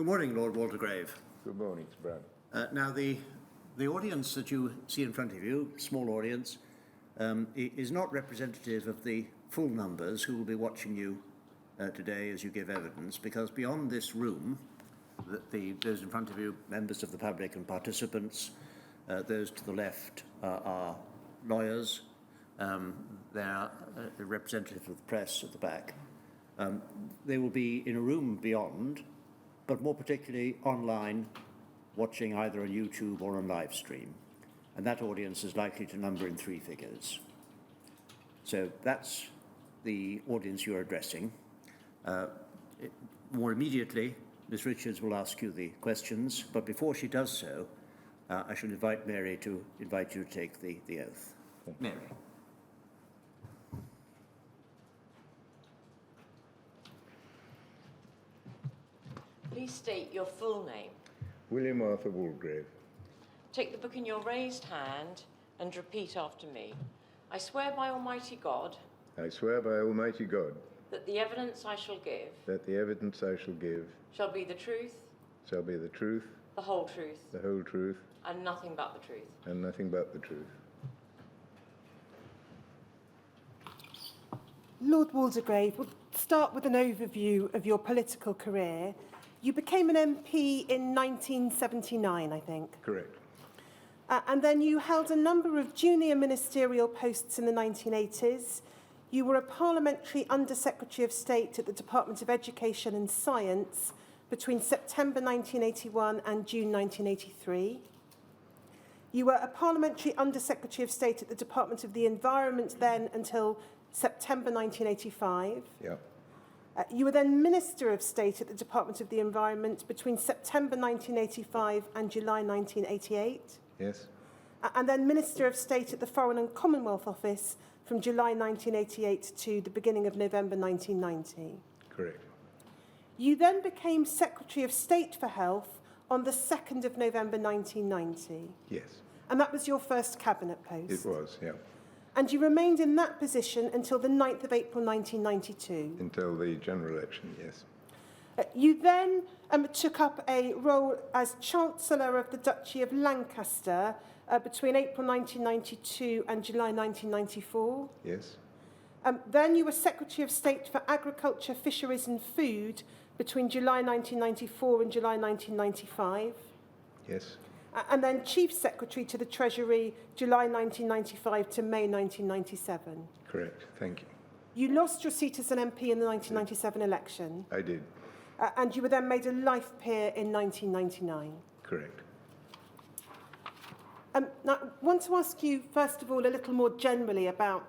Good morning, Lord Waldegrave. Good morning, Sir Brown. Now, the audience that you see in front of you, small audience, is not representative of the full numbers who will be watching you today as you give evidence, because beyond this room, those in front of you, members of the public and participants, those to the left are lawyers, they are representatives of the press at the back. They will be in a room beyond, but more particularly online, watching either on YouTube or on live stream. And that audience is likely to number in 3 figures. So that's the audience you're addressing. More immediately, Ms. Richards will ask you the questions, but before she does so, I shall invite Mary to invite you to take the oath. Mary. Please state your full name. William Arthur Waldegrave. Take the book in your raised hand and repeat after me. I swear by Almighty God I swear by Almighty God that the evidence I shall give that the evidence I shall give shall be the truth, shall be the truth, the whole truth, the whole truth, and nothing but the truth. and nothing but the truth. Lord Waldegrave, we'll start with an overview of your political career. You became an MP in 1979, I think. Correct. And then you held a number of junior ministerial posts in the 1980s. You were a parliamentary Under-Secretary of State at the Department of Education and Science between September 1981 and June 1983. You were a parliamentary Under-Secretary of State at the Department of the Environment then until September 1985. Yeah. You were then Minister of State at the Department of the Environment between September 1985 and July 1988. Yes. And then Minister of State at the Foreign and Commonwealth Office from July 1988 to the beginning of November 1990. Correct. You then became Secretary of State for Health on the 2nd of November 1990. Yes. And that was your first cabinet post. It was, yeah. And you remained in that position until the 9th of April 1992. Until the general election, yes. You then took up a role as Chancellor of the Duchy of Lancaster between April 1992 and July 1994. Yes. Then you were Secretary of State for Agriculture, Fisheries and Food between July 1994 and July 1995. Yes. And then Chief Secretary to the Treasury, July 1995 to May 1997. Correct. Thank you. You lost your seat as an MP in the 1997 election. I did. And you were then made a life peer in 1999. Correct. Now, I want to ask you, first of all, a little more generally about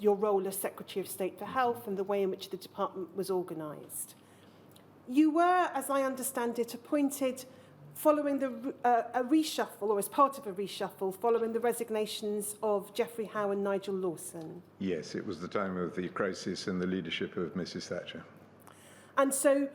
your role as Secretary of State for Health and the way in which the department was organised. You were, as I understand it, appointed following a reshuffle, or as part of a reshuffle, following the resignations of Geoffrey Howe and Nigel Lawson. Yes, it was the time of the crisis and the leadership of Mrs. Thatcher. And so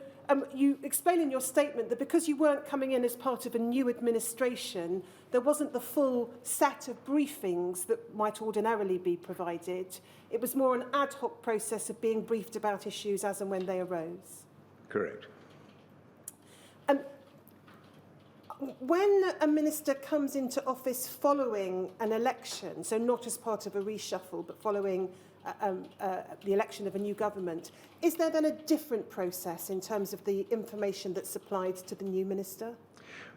you explain in your statement that because you weren't coming in as part of a new administration, there wasn't the full set of briefings that might ordinarily be provided. It was more an ad hoc process of being briefed about issues as and when they arose. Correct. When a minister comes into office following an election, so not as part of a reshuffle, but following the election of a new government, is there then a different process in terms of the information that's supplied to the new minister?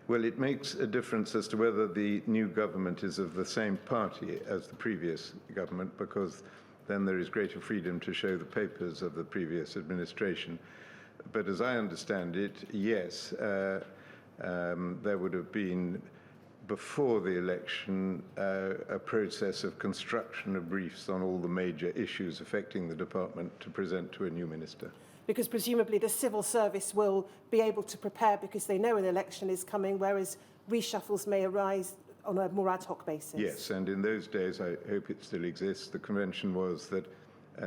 Well, it makes a difference as to whether the new government is of the same party as the previous government, because then there is greater freedom to show the papers of the previous administration. But as I understand it, yes, there would have been, before the election, a process of construction of briefs on all the major issues affecting the department to present to a new minister. Because presumably the civil service will be able to prepare because they know an election is coming, whereas reshuffles may arise on a more ad hoc basis. Yes, and in those days, I hope it still exists, the convention was that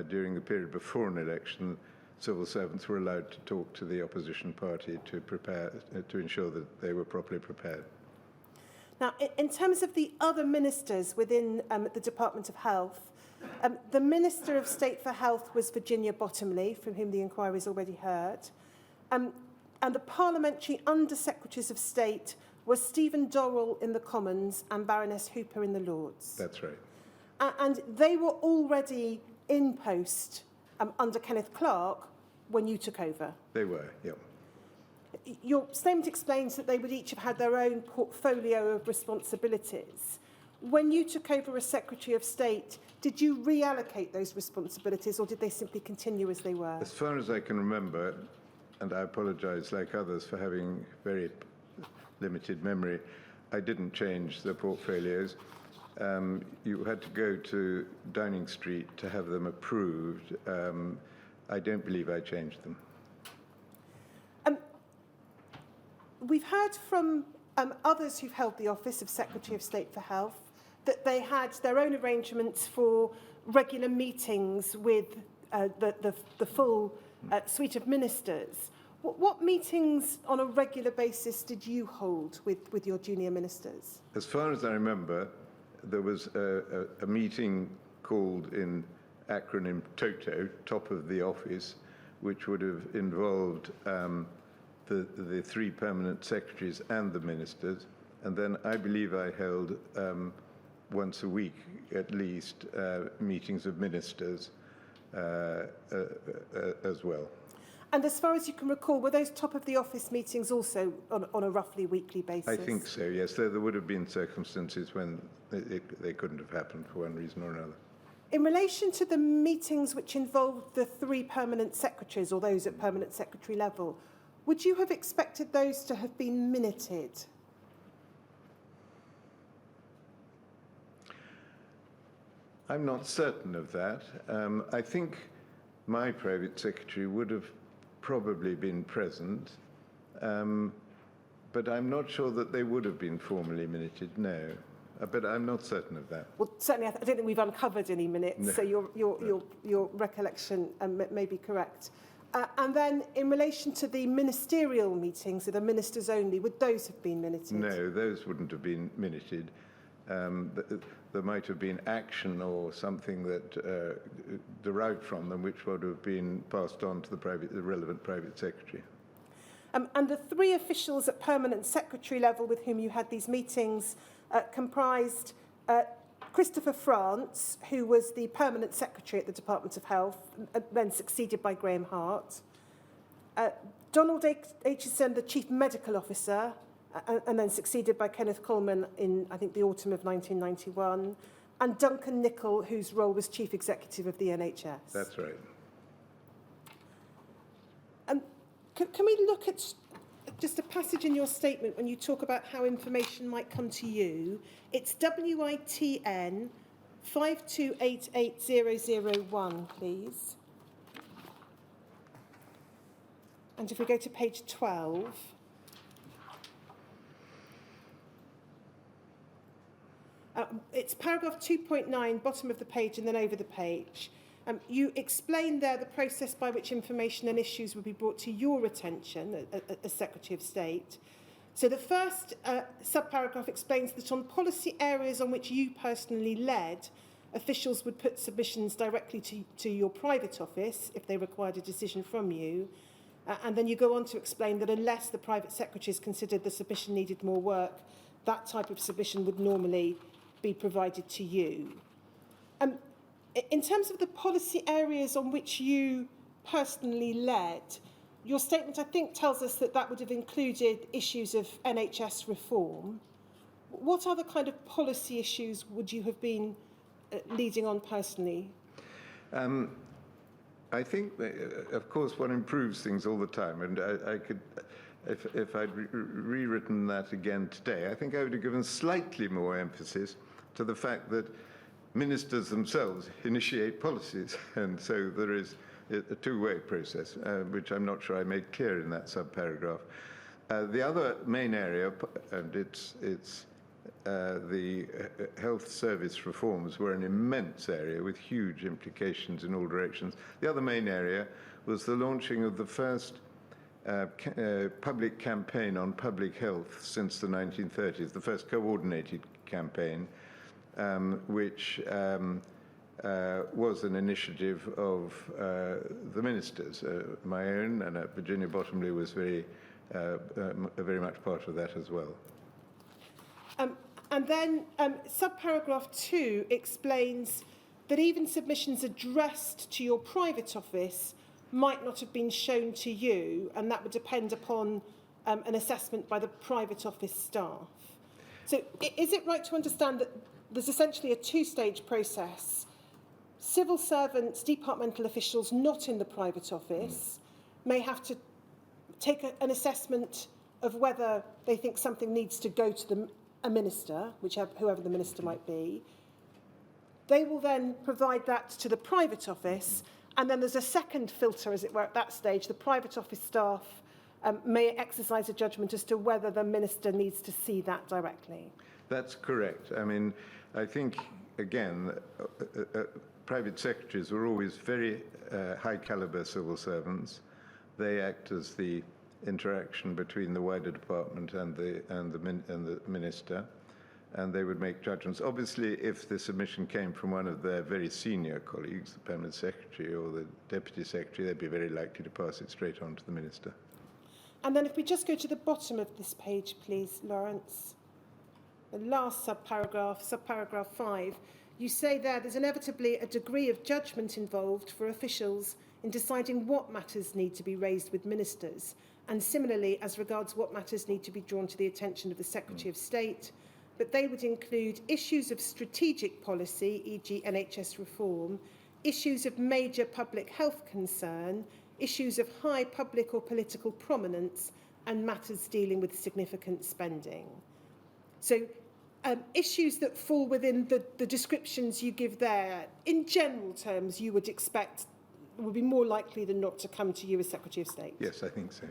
during the period before an election, civil servants were allowed to talk to the opposition party to prepare, to ensure that they were properly prepared. Now, in terms of the other ministers within the Department of Health, the Minister of State for Health was Virginia Bottomley, from whom the inquiry has already heard. and the parliamentary Under-Secretaries of State were Stephen Dorrell in the Commons and Baroness Hooper in the Lords. That's right. And they were already in post under Kenneth Clarke when you took over. They were, yeah. Your statement explains that they would each have had their own portfolio of responsibilities. When you took over as Secretary of State, did you reallocate those responsibilities, or did they simply continue as they were? As far as I can remember, and I apologise, like others, for having very limited memory, I didn't change the portfolios. You had to go to Downing Street to have them approved. I don't believe I changed them. We've heard from others who've held the office of Secretary of State for Health that they had their own arrangements for regular meetings with the full suite of ministers. What meetings on a regular basis did you hold with your junior ministers? As far as I remember, there was a meeting called in acronym TOTO, top of the office, which would have involved the three permanent secretaries and the ministers. And then I believe I held once a week, at least, meetings of ministers as well. And as far as you can recall, were those top of the office meetings also on a roughly weekly basis? I think so, yes. There would have been circumstances when they couldn't have happened for one reason or another. In relation to the meetings which involved the three permanent secretaries, or those at permanent secretary level, would you have expected those to have been minuted? I'm not certain of that. I think my private secretary would have probably been present, but I'm not sure that they would have been formally minuted, no. But I'm not certain of that. Well, certainly, I don't think we've uncovered any minutes, No. so your recollection may be correct. And then, in relation to the ministerial meetings, so the ministers only, would those have been minuted? No, those wouldn't have been minuted. There might have been action or something that derived from them, which would have been passed on to the relevant private secretary. And the three officials at permanent secretary level with whom you had these meetings comprised Christopher France, who was the permanent secretary at the Department of Health, then succeeded by Graham Hart, Donald Aitchison, the chief medical officer, and then succeeded by Kenneth Coleman in, I think, the autumn of 1991, and Duncan Nicol, whose role was chief executive of the NHS. That's right. Can we look at just a passage in your statement when you talk about how information might come to you? It's WITN 5288001, please. And if we go to page 12, it's paragraph 2.9, bottom of the page and then over the page. You explain there the process by which information and issues would be brought to your attention as Secretary of State. So the first subparagraph explains that on policy areas on which you personally led, officials would put submissions directly to your private office if they required a decision from you. And then you go on to explain that unless the private secretaries considered the submission needed more work, that type of submission would normally be provided to you. In terms of the policy areas on which you personally led, your statement, I think, tells us that that would have included issues of NHS reform. What other kind of policy issues would you have been leading on personally? I think, of course, one improves things all the time, and I could, if I'd rewritten that again today, I think I would have given slightly more emphasis to the fact that ministers themselves initiate policies, and so there is a two-way process, which I'm not sure I made clear in that subparagraph. The other main area, and it's the health service reforms were an immense area with huge implications in all directions. The other main area was the launching of the first public campaign on public health since the 1930s, the first coordinated campaign, which was an initiative of the ministers. My own, and Virginia Bottomley was very very much part of that as well. And then subparagraph 2 explains that even submissions addressed to your private office might not have been shown to you, and that would depend upon an assessment by the private office staff. So is it right to understand that there's essentially a two-stage process? Civil servants, departmental officials not in the private office may have to take an assessment of whether they think something needs to go to a minister, whoever the minister might be. They will then provide that to the private office, and then there's a second filter, as it were, at that stage. The private office staff may exercise a judgment as to whether the minister needs to see that directly. That's correct. I mean, I think, again, private secretaries were always very high-caliber civil servants. They act as the interaction between the wider department and the minister, and they would make judgments. Obviously, if the submission came from one of their very senior colleagues, the permanent secretary or the deputy secretary, they'd be very likely to pass it straight on to the minister. And then if we just go to the bottom of this page, please, Lawrence. The last subparagraph, subparagraph 5, you say there's inevitably a degree of judgment involved for officials in deciding what matters need to be raised with ministers, and similarly as regards what matters need to be drawn to the attention of the Secretary of State, but they would include issues of strategic policy, e.g. NHS reform, issues of major public health concern, issues of high public or political prominence, and matters dealing with significant spending. So issues that fall within the descriptions you give there, in general terms, you would expect would be more likely than not to come to you as Secretary of State? Yes, I think so.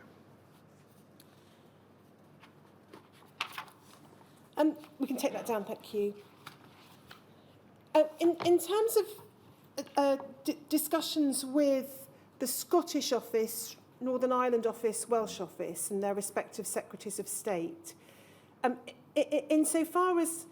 We can take that down, thank you. In terms of discussions with the Scottish Office, Northern Ireland Office, Welsh Office, and their respective Secretaries of State, insofar as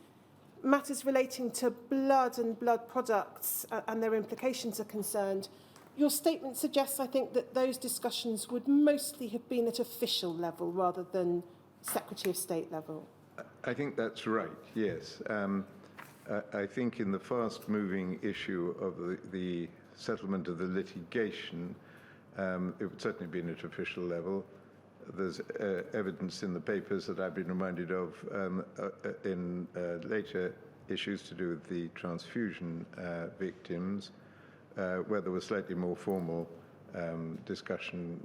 matters relating to blood and blood products and their implications are concerned, your statement suggests, I think, that those discussions would mostly have been at official level rather than Secretary of State level. I think that's right, yes. I think in the fast-moving issue of the settlement of the litigation, it would certainly be at official level. There's evidence in the papers that I've been reminded of in later issues to do with the transfusion victims, where there was slightly more formal discussion.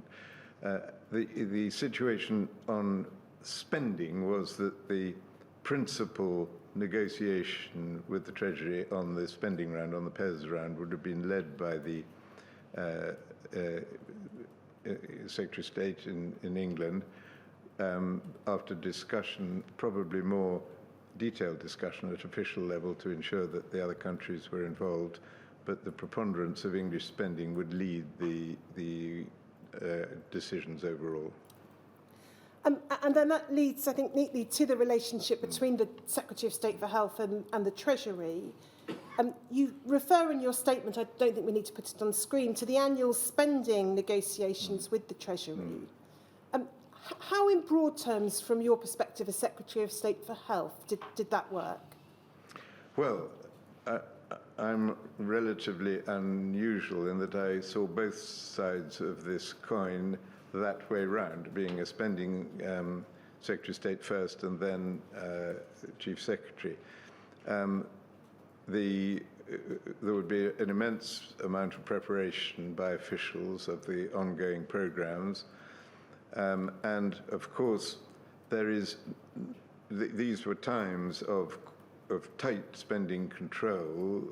The situation on spending was that the principal negotiation with the Treasury on the spending round, on the PES round, would have been led by the Secretary of State in England after discussion, probably more detailed discussion at official level to ensure that the other countries were involved, but the preponderance of English spending would lead the decisions overall. And then that leads, I think, neatly to the relationship between the Secretary of State for Health and the Treasury. You refer in your statement, I don't think we need to put it on screen, to the annual spending negotiations with the Treasury. How, in broad terms, from your perspective as Secretary of State for Health, did that work? Well, I'm relatively unusual in that I saw both sides of this coin that way round, being a spending Secretary of State first and then Chief Secretary. There would be an immense amount of preparation by officials of the ongoing programs. And of course, these were times of tight spending control.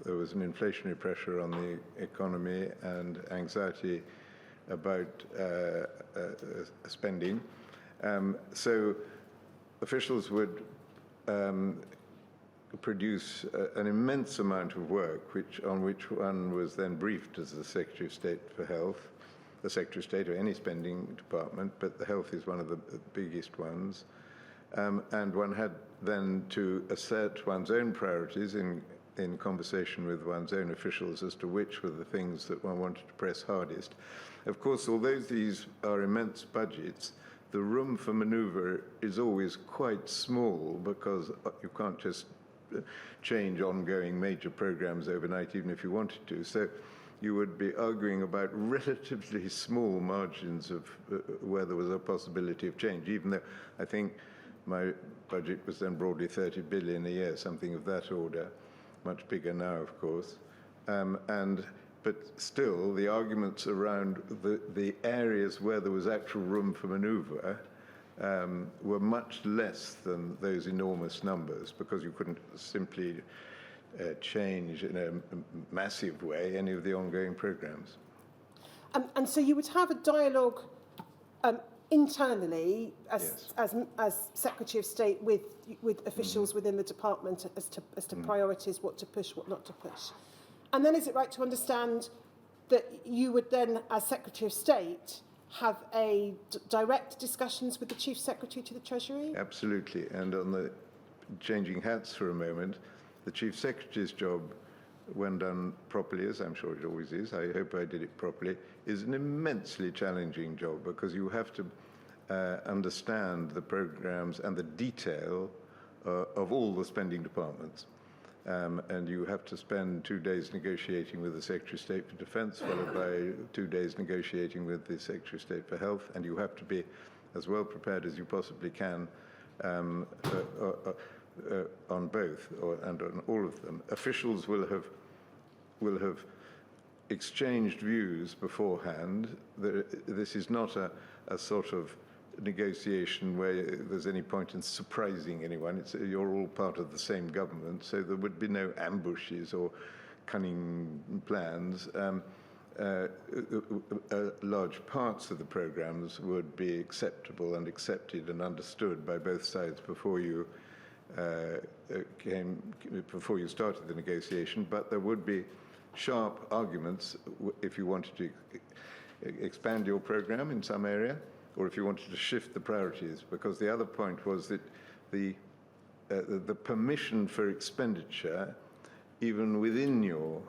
There was an inflationary pressure on the economy and anxiety about spending. So officials would produce an immense amount of work on which one was then briefed as the Secretary of State for Health, the Secretary of State or any spending department, but the health is one of the biggest ones. And one had then to assert one's own priorities in conversation with one's own officials as to which were the things that one wanted to press hardest. Of course, although these are immense budgets, the room for manoeuvre is always quite small because you can't just change ongoing major programs overnight, even if you wanted to. So you would be arguing about relatively small margins of where there was a possibility of change, even though I think my budget was then broadly 30 billion a year, something of that order, much bigger now, of course. But still, the arguments around the areas where there was actual room for manoeuvre were much less than those enormous numbers, because you couldn't simply change in a massive way any of the ongoing programs. And so you would have a dialogue internally as Secretary of State with officials within the department as to priorities, what to push, what not to push. And then is it right to understand that you would then, as Secretary of State, have direct discussions with the Chief Secretary to the Treasury? Absolutely. And on the changing hats for a moment, the Chief Secretary's job, when done properly, as I'm sure it always is, I hope I did it properly, is an immensely challenging job, because you have to understand the programs and the detail of all the spending departments. And you have to spend 2 days negotiating with the Secretary of State for Defence, followed by 2 days negotiating with the Secretary of State for Health, and you have to be as well prepared as you possibly can on both, and on all of them. Officials will have exchanged views beforehand. This is not a sort of negotiation where there's any point in surprising anyone. You're all part of the same government, so there would be no ambushes or cunning plans. Large parts of the programs would be acceptable and accepted and understood by both sides before you started the negotiation, but there would be sharp arguments if you wanted to expand your program in some area, or if you wanted to shift the priorities, because the other point was that the permission for expenditure, even within your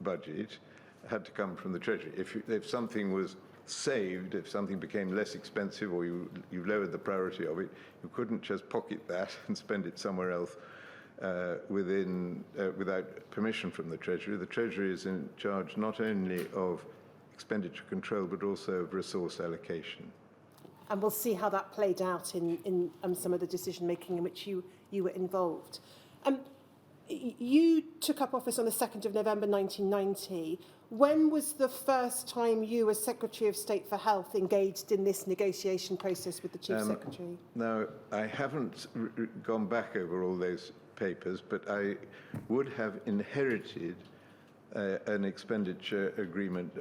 budget, had to come from the Treasury. If something was saved, if something became less expensive, or you lowered the priority of it, you couldn't just pocket that and spend it somewhere else without permission from the Treasury. The Treasury is in charge not only of expenditure control, but also of resource allocation. And we'll see how that played out in some of the decision-making in which you were involved. You took up office on the 2nd of November 1990. When was the first time you, as Secretary of State for Health, engaged in this negotiation process with the Chief Secretary? Now, I haven't gone back over all those papers, but I would have inherited an expenditure agreement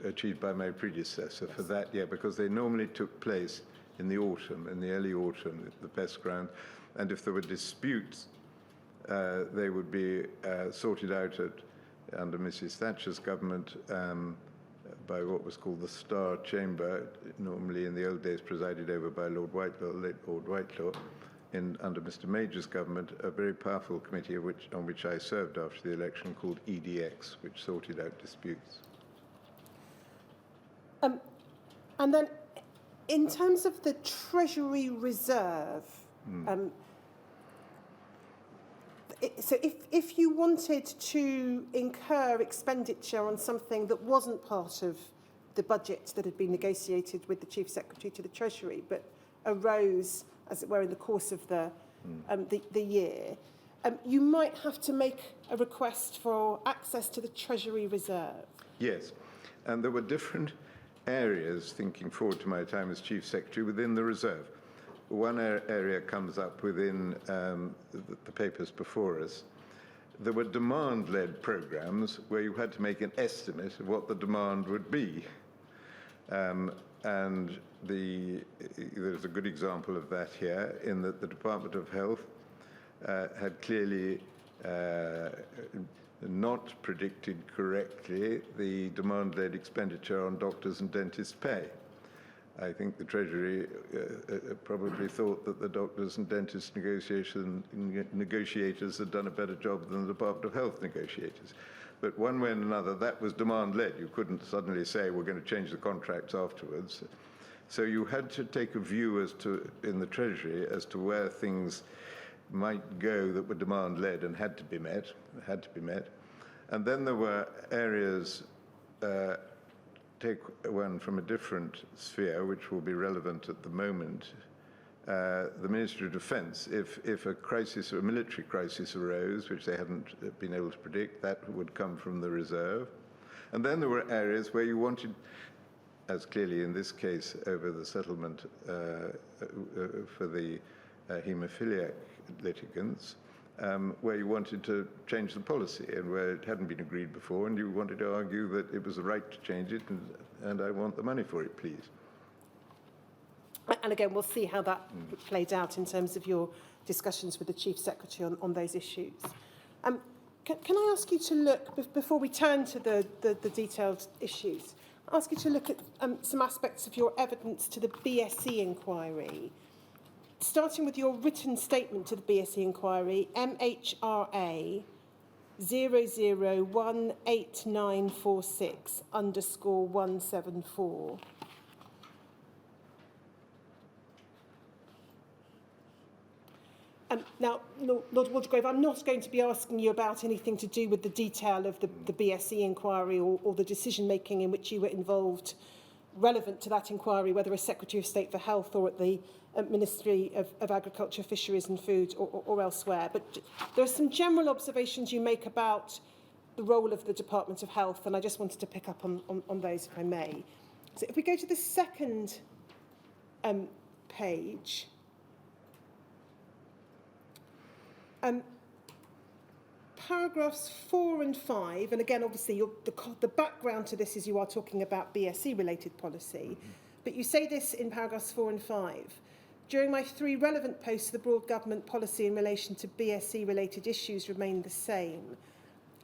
achieved by my predecessor for that year, because they normally took place in the autumn, in the early autumn, at the best ground. And if there were disputes, they would be sorted out under Mrs. Thatcher's government by what was called the Star Chamber, normally in the old days presided over by Lord Whitelaw, late Lord Whitelaw. Under Mr. Major's government, a very powerful committee on which I served after the election, called EDX, which sorted out disputes. And then, in terms of the Treasury Reserve, so if you wanted to incur expenditure on something that wasn't part of the budget that had been negotiated with the Chief Secretary to the Treasury, but arose, as it were, in the course of the year, you might have to make a request for access to the Treasury Reserve. Yes, and there were different areas, thinking forward to my time as Chief Secretary, within the Reserve. One area comes up within the papers before us. There were demand-led programs where you had to make an estimate of what the demand would be. And there's a good example of that here, in that the Department of Health had clearly not predicted correctly the demand-led expenditure on doctors and dentists' pay. I think the Treasury probably thought that the doctors and dentists negotiators had done a better job than the Department of Health negotiators. But one way or another, that was demand-led. You couldn't suddenly say, we're going to change the contracts afterwards. So you had to take a view as to, in the Treasury, as to where things might go that would demand lead and had to be met, And then there were areas, take one from a different sphere, which will be relevant at the moment, the Ministry of Defence. If a crisis, or a military crisis arose, which they hadn't been able to predict, that would come from the reserve. And then there were areas where you wanted, as clearly in this case over the settlement for the haemophiliac litigants, where you wanted to change the policy and where it hadn't been agreed before, and you wanted to argue that it was the right to change it, and I want the money for it, please. And again, we'll see how that played out in terms of your discussions with the Chief Secretary on those issues. Can I ask you to look, before we turn to the detailed issues, ask you to look at some aspects of your evidence to the Bse Inquiry, starting with your written statement to the Bse Inquiry, MHRA 0018946_174. Now, Lord Waldegrave, I'm not going to be asking you about anything to do with the detail of the Bse Inquiry or the decision-making in which you were involved relevant to that inquiry, whether as Secretary of State for Health or at the Ministry of Agriculture, Fisheries and Food or elsewhere. But there are some general observations you make about the role of the Department of Health, and I just wanted to pick up on those, if I may. So if we go to the second page... paragraphs 4 and 5, and again, obviously, the background to this is you are talking about BSE-related policy, but you say this in paragraphs 4 and 5. During my 3 relevant posts, the broad government policy in relation to BSE-related issues remained the same.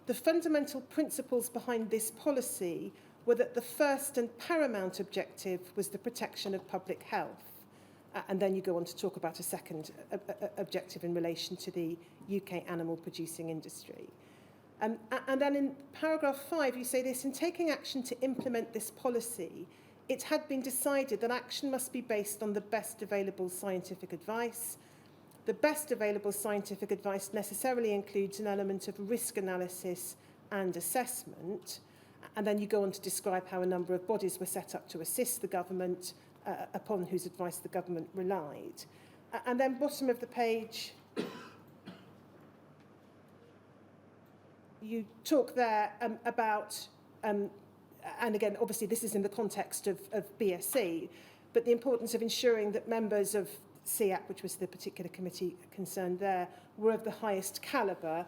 The fundamental principles behind this policy were that the first and paramount objective was the protection of public health. And then you go on to talk about a second objective in relation to the UK animal producing industry. And then in paragraph 5, you say this: in taking action to implement this policy, it had been decided that action must be based on the best available scientific advice. The best available scientific advice necessarily includes an element of risk analysis and assessment. And then you go on to describe how a number of bodies were set up to assist the government, upon whose advice the government relied. And then bottom of the page, you talk there about, and again, obviously this is in the context of BSE, but the importance of ensuring that members of SEAC, which was the particular committee concerned there, were of the highest calibre,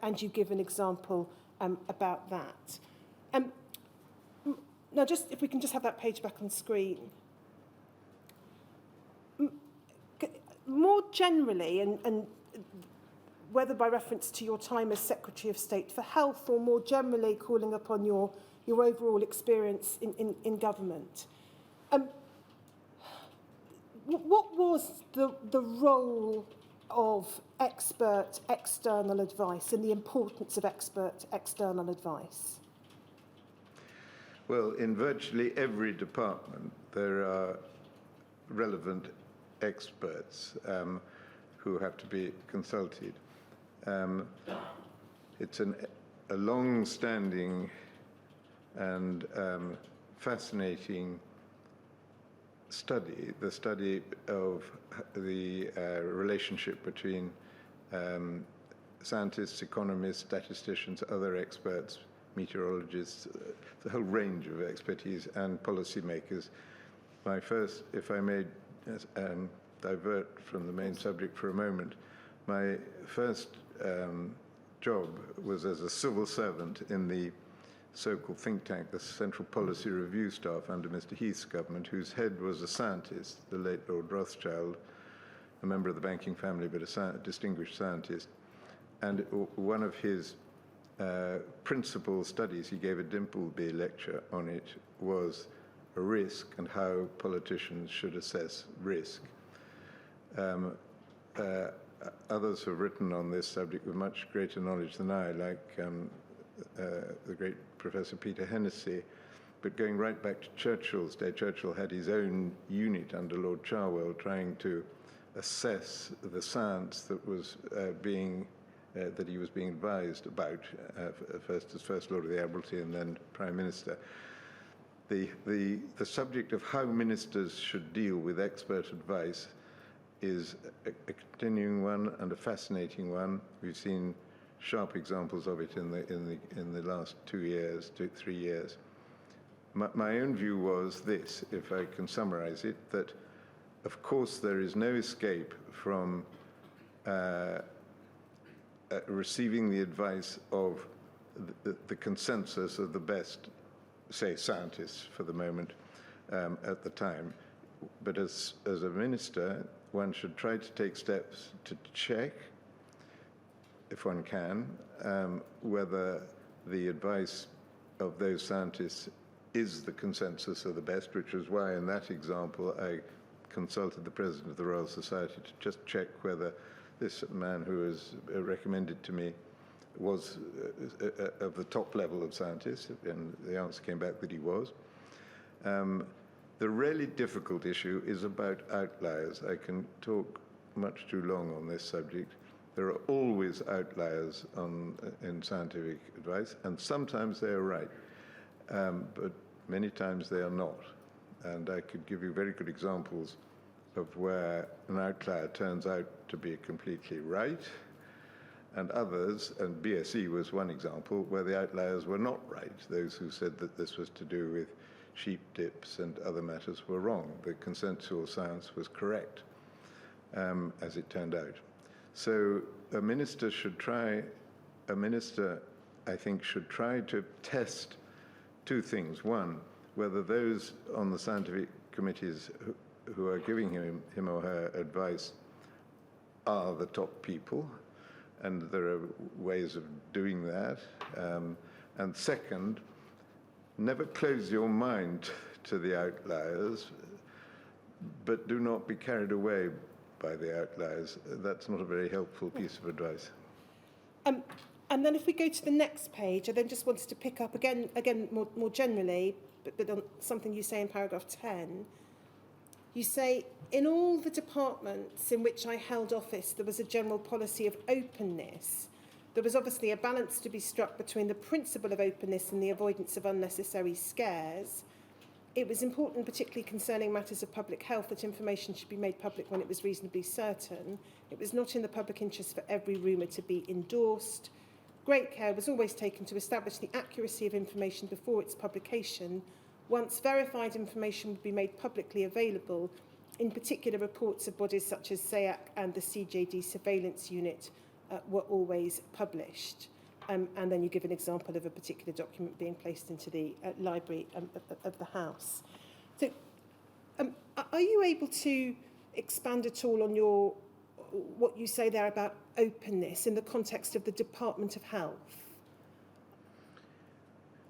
and you give an example about that. Now, just if we can just have that page back on screen. More generally, and whether by reference to your time as Secretary of State for Health or more generally calling upon your overall experience in government, what was the role of expert external advice and the importance of expert external advice? Well, in virtually every department, there are relevant experts who have to be consulted. It's a long-standing and fascinating study, the study of the relationship between scientists, economists, statisticians, other experts, meteorologists, the whole range of expertise, and policymakers. My first, if I may divert from the main subject for a moment, my first job was as a civil servant in the so-called think tank, the Central Policy Review staff under Mr. Heath's government, whose head was a scientist, the late Lord Rothschild, a member of the banking family, but a distinguished scientist. And one of his principal studies, he gave a Dimpleby lecture on it, was a risk and how politicians should assess risk. Others have written on this subject with much greater knowledge than I, like the great Professor Peter Hennessy, But going right back to Churchill's day, Churchill had his own unit under Lord Cherwell trying to assess the science that was that he was being advised about, first as First Lord of the Admiralty and then Prime Minister. The subject of how ministers should deal with expert advice is a continuing one and a fascinating one. We've seen sharp examples of it in the last 3 years. My own view was this, if I can summarize it, that of course there is no escape from receiving the advice of the consensus of the best, say, scientists for the moment at the time. But as a minister, one should try to take steps to check, if one can, whether the advice of those scientists is the consensus of the best, which is why in that example I consulted the President of the Royal Society to just check whether this man who was recommended to me was of the top level of scientists, and the answer came back that he was. The really difficult issue is about outliers. I can talk much too long on this subject. There are always outliers in scientific advice, and sometimes they are right, but many times they are not. And I could give you very good examples of where an outlier turns out to be completely right, and others, and Bse was one example, where the outliers were not right. Those who said that this was to do with sheep dips and other matters were wrong. The consensual science was correct, as it turned out. So a minister, I think, should try to test two things. One, whether those on the scientific committees who are giving him or her advice are the top people, and there are ways of doing that. And second, never close your mind to the outliers, but do not be carried away by the outliers. That's not a very helpful piece of advice. And then if we go to the next page, I then just wanted to pick up again more generally, but on something you say in paragraph 10. You say, in all the departments in which I held office, there was a general policy of openness. There was obviously a balance to be struck between the principle of openness and the avoidance of unnecessary scares. It was important, particularly concerning matters of public health, that information should be made public when it was reasonably certain. It was not in the public interest for every rumour to be endorsed. Great care was always taken to establish the accuracy of information before its publication. Once verified information would be made publicly available, in particular reports of bodies such as SEAC and the CJD Surveillance Unit were always published. And then you give an example of a particular document being placed into the library of the House. So are you able to expand at all on what you say there about openness in the context of the Department of Health?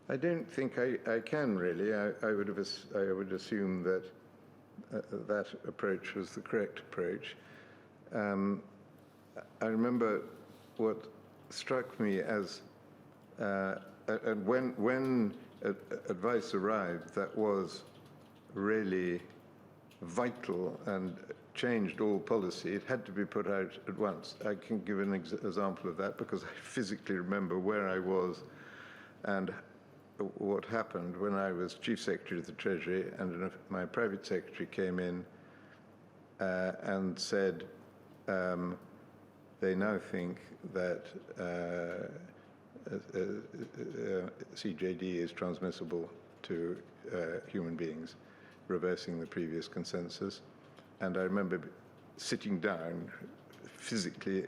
I don't think I can really. I would assume that that approach was the correct approach. I remember what struck me as, and when advice arrived that was really vital and changed all policy, it had to be put out at once. I can give an example of that because I physically remember where I was and what happened when I was Chief Secretary of the Treasury, and my private secretary came in and said they now think that CJD is transmissible to human beings, reversing the previous consensus. And I remember sitting down physically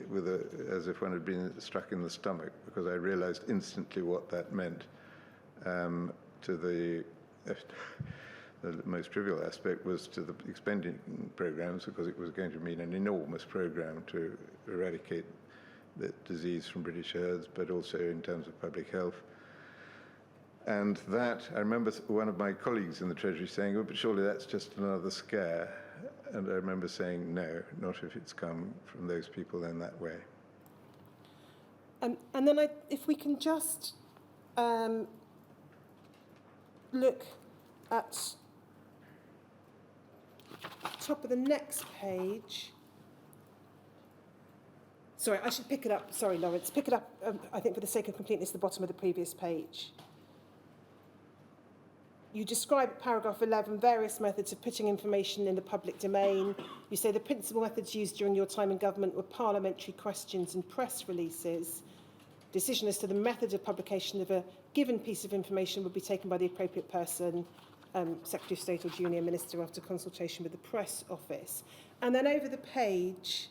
as if one had been struck in the stomach, because I realized instantly what that meant. To the most trivial aspect was to the expending programs, because it was going to mean an enormous program to eradicate the disease from British herds, but also in terms of public health. And that, I remember one of my colleagues in the Treasury saying, "Oh, but surely that's just another scare." And I remember saying, no, not if it's come from those people in that way. And then if we can just look at top of the next page. Sorry, I should pick it up. Sorry, Lawrence. Pick it up, I think, for the sake of completeness, the bottom of the previous page. You describe, paragraph 11, various methods of putting information in the public domain. You say the principal methods used during your time in government were parliamentary questions and press releases. Decision as to the method of publication of a given piece of information would be taken by the appropriate person, Secretary of State or Junior Minister, after consultation with the Press Office. And then over the page,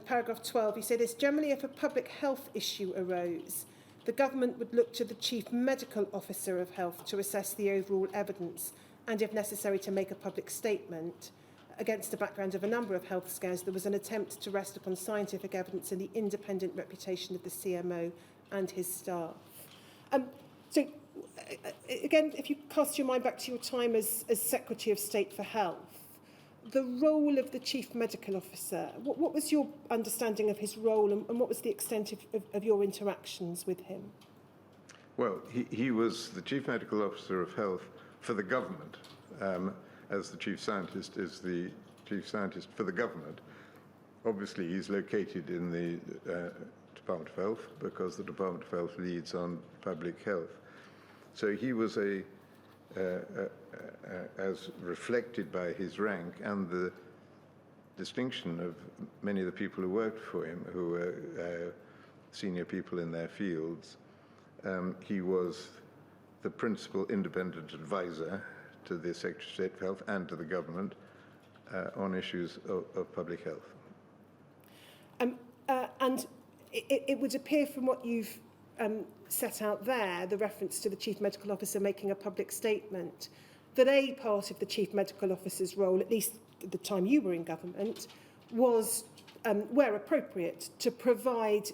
paragraph 12, you say this: generally, if a public health issue arose, the government would look to the Chief Medical Officer of Health to assess the overall evidence and, if necessary, to make a public statement. Against the background of a number of health scares, there was an attempt to rest upon scientific evidence and the independent reputation of the CMO and his staff. So, again, if you cast your mind back to your time as Secretary of State for Health, the role of the Chief Medical Officer, what was your understanding of his role, and what was the extent of your interactions with him? Well, he was the Chief Medical Officer of Health for the government, as the Chief Scientist is the Chief Scientist for the government. Obviously, he's located in the Department of Health because the Department of Health leads on public health. So he was as reflected by his rank and the distinction of many of the people who worked for him, who were senior people in their fields. He was the principal independent advisor to the Secretary of State for Health and to the government on issues of public health. And it would appear from what you've set out there, the reference to the Chief Medical Officer making a public statement, that a part of the Chief Medical Officer's role, at least at the time you were in government, was, where appropriate, to provide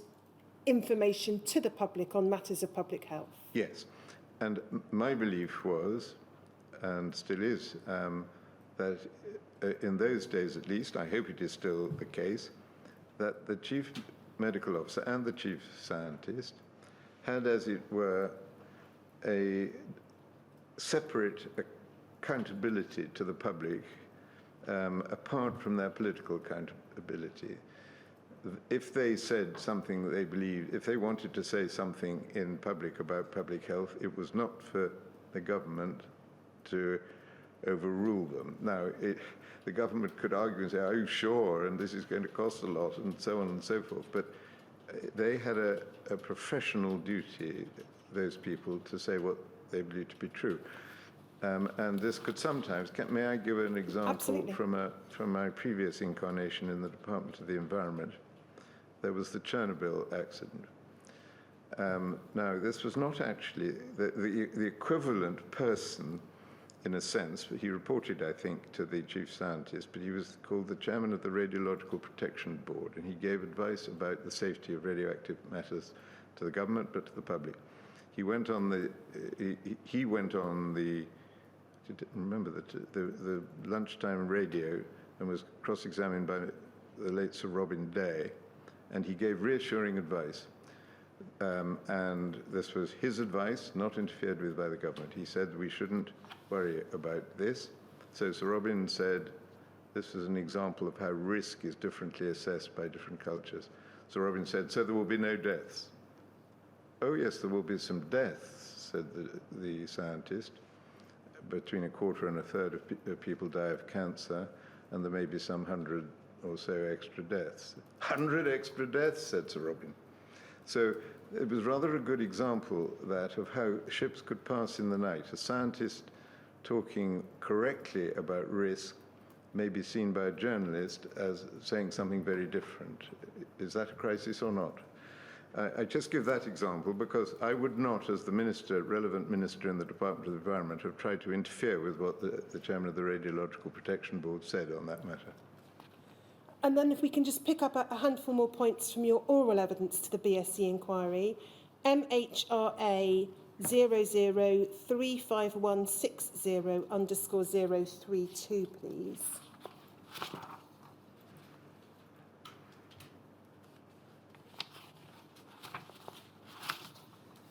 information to the public on matters of public health. Yes, and my belief was, and still is, that in those days at least, I hope it is still the case, that the Chief Medical Officer and the Chief Scientist had, as it were, a separate accountability to the public, apart from their political accountability. If they said something they believed, if they wanted to say something in public about public health, it was not for the government to overrule them. Now, the government could argue and say, oh, sure, and this is going to cost a lot, and so on and so forth, but they had a professional duty, those people, to say what they believed to be true. And this could sometimes, may I give an example from my previous incarnation in the Department of the Environment? There was the Chernobyl accident. Now, this was not actually the equivalent person, in a sense, but he reported, I think, to the Chief Scientist, but he was called the Chairman of the Radiological Protection Board, and he gave advice about the safety of radioactive matters to the government, but to the public. He went on the lunchtime radio and was cross-examined by the late Sir Robin Day, and he gave reassuring advice. And this was his advice, not interfered with by the government. He said we shouldn't worry about this. So Sir Robin said this is an example of how risk is differently assessed by different cultures. Sir Robin said, so there will be no deaths. Oh yes, there will be some deaths, said the scientist. Between a quarter and a third of people die of cancer, and there may be some 100 or so extra deaths. 100 extra deaths, said Sir Robin. So it was rather a good example, that, of how ships could pass in the night. A scientist talking correctly about risk may be seen by a journalist as saying something very different. Is that a crisis or not? I just give that example because I would not, as the relevant minister in the Department of the Environment, have tried to interfere with what the Chairman of the Radiological Protection Board said on that matter. And then if we can just pick up a handful more points from your oral evidence to the Bse Inquiry. MHRA 0035160_032, please.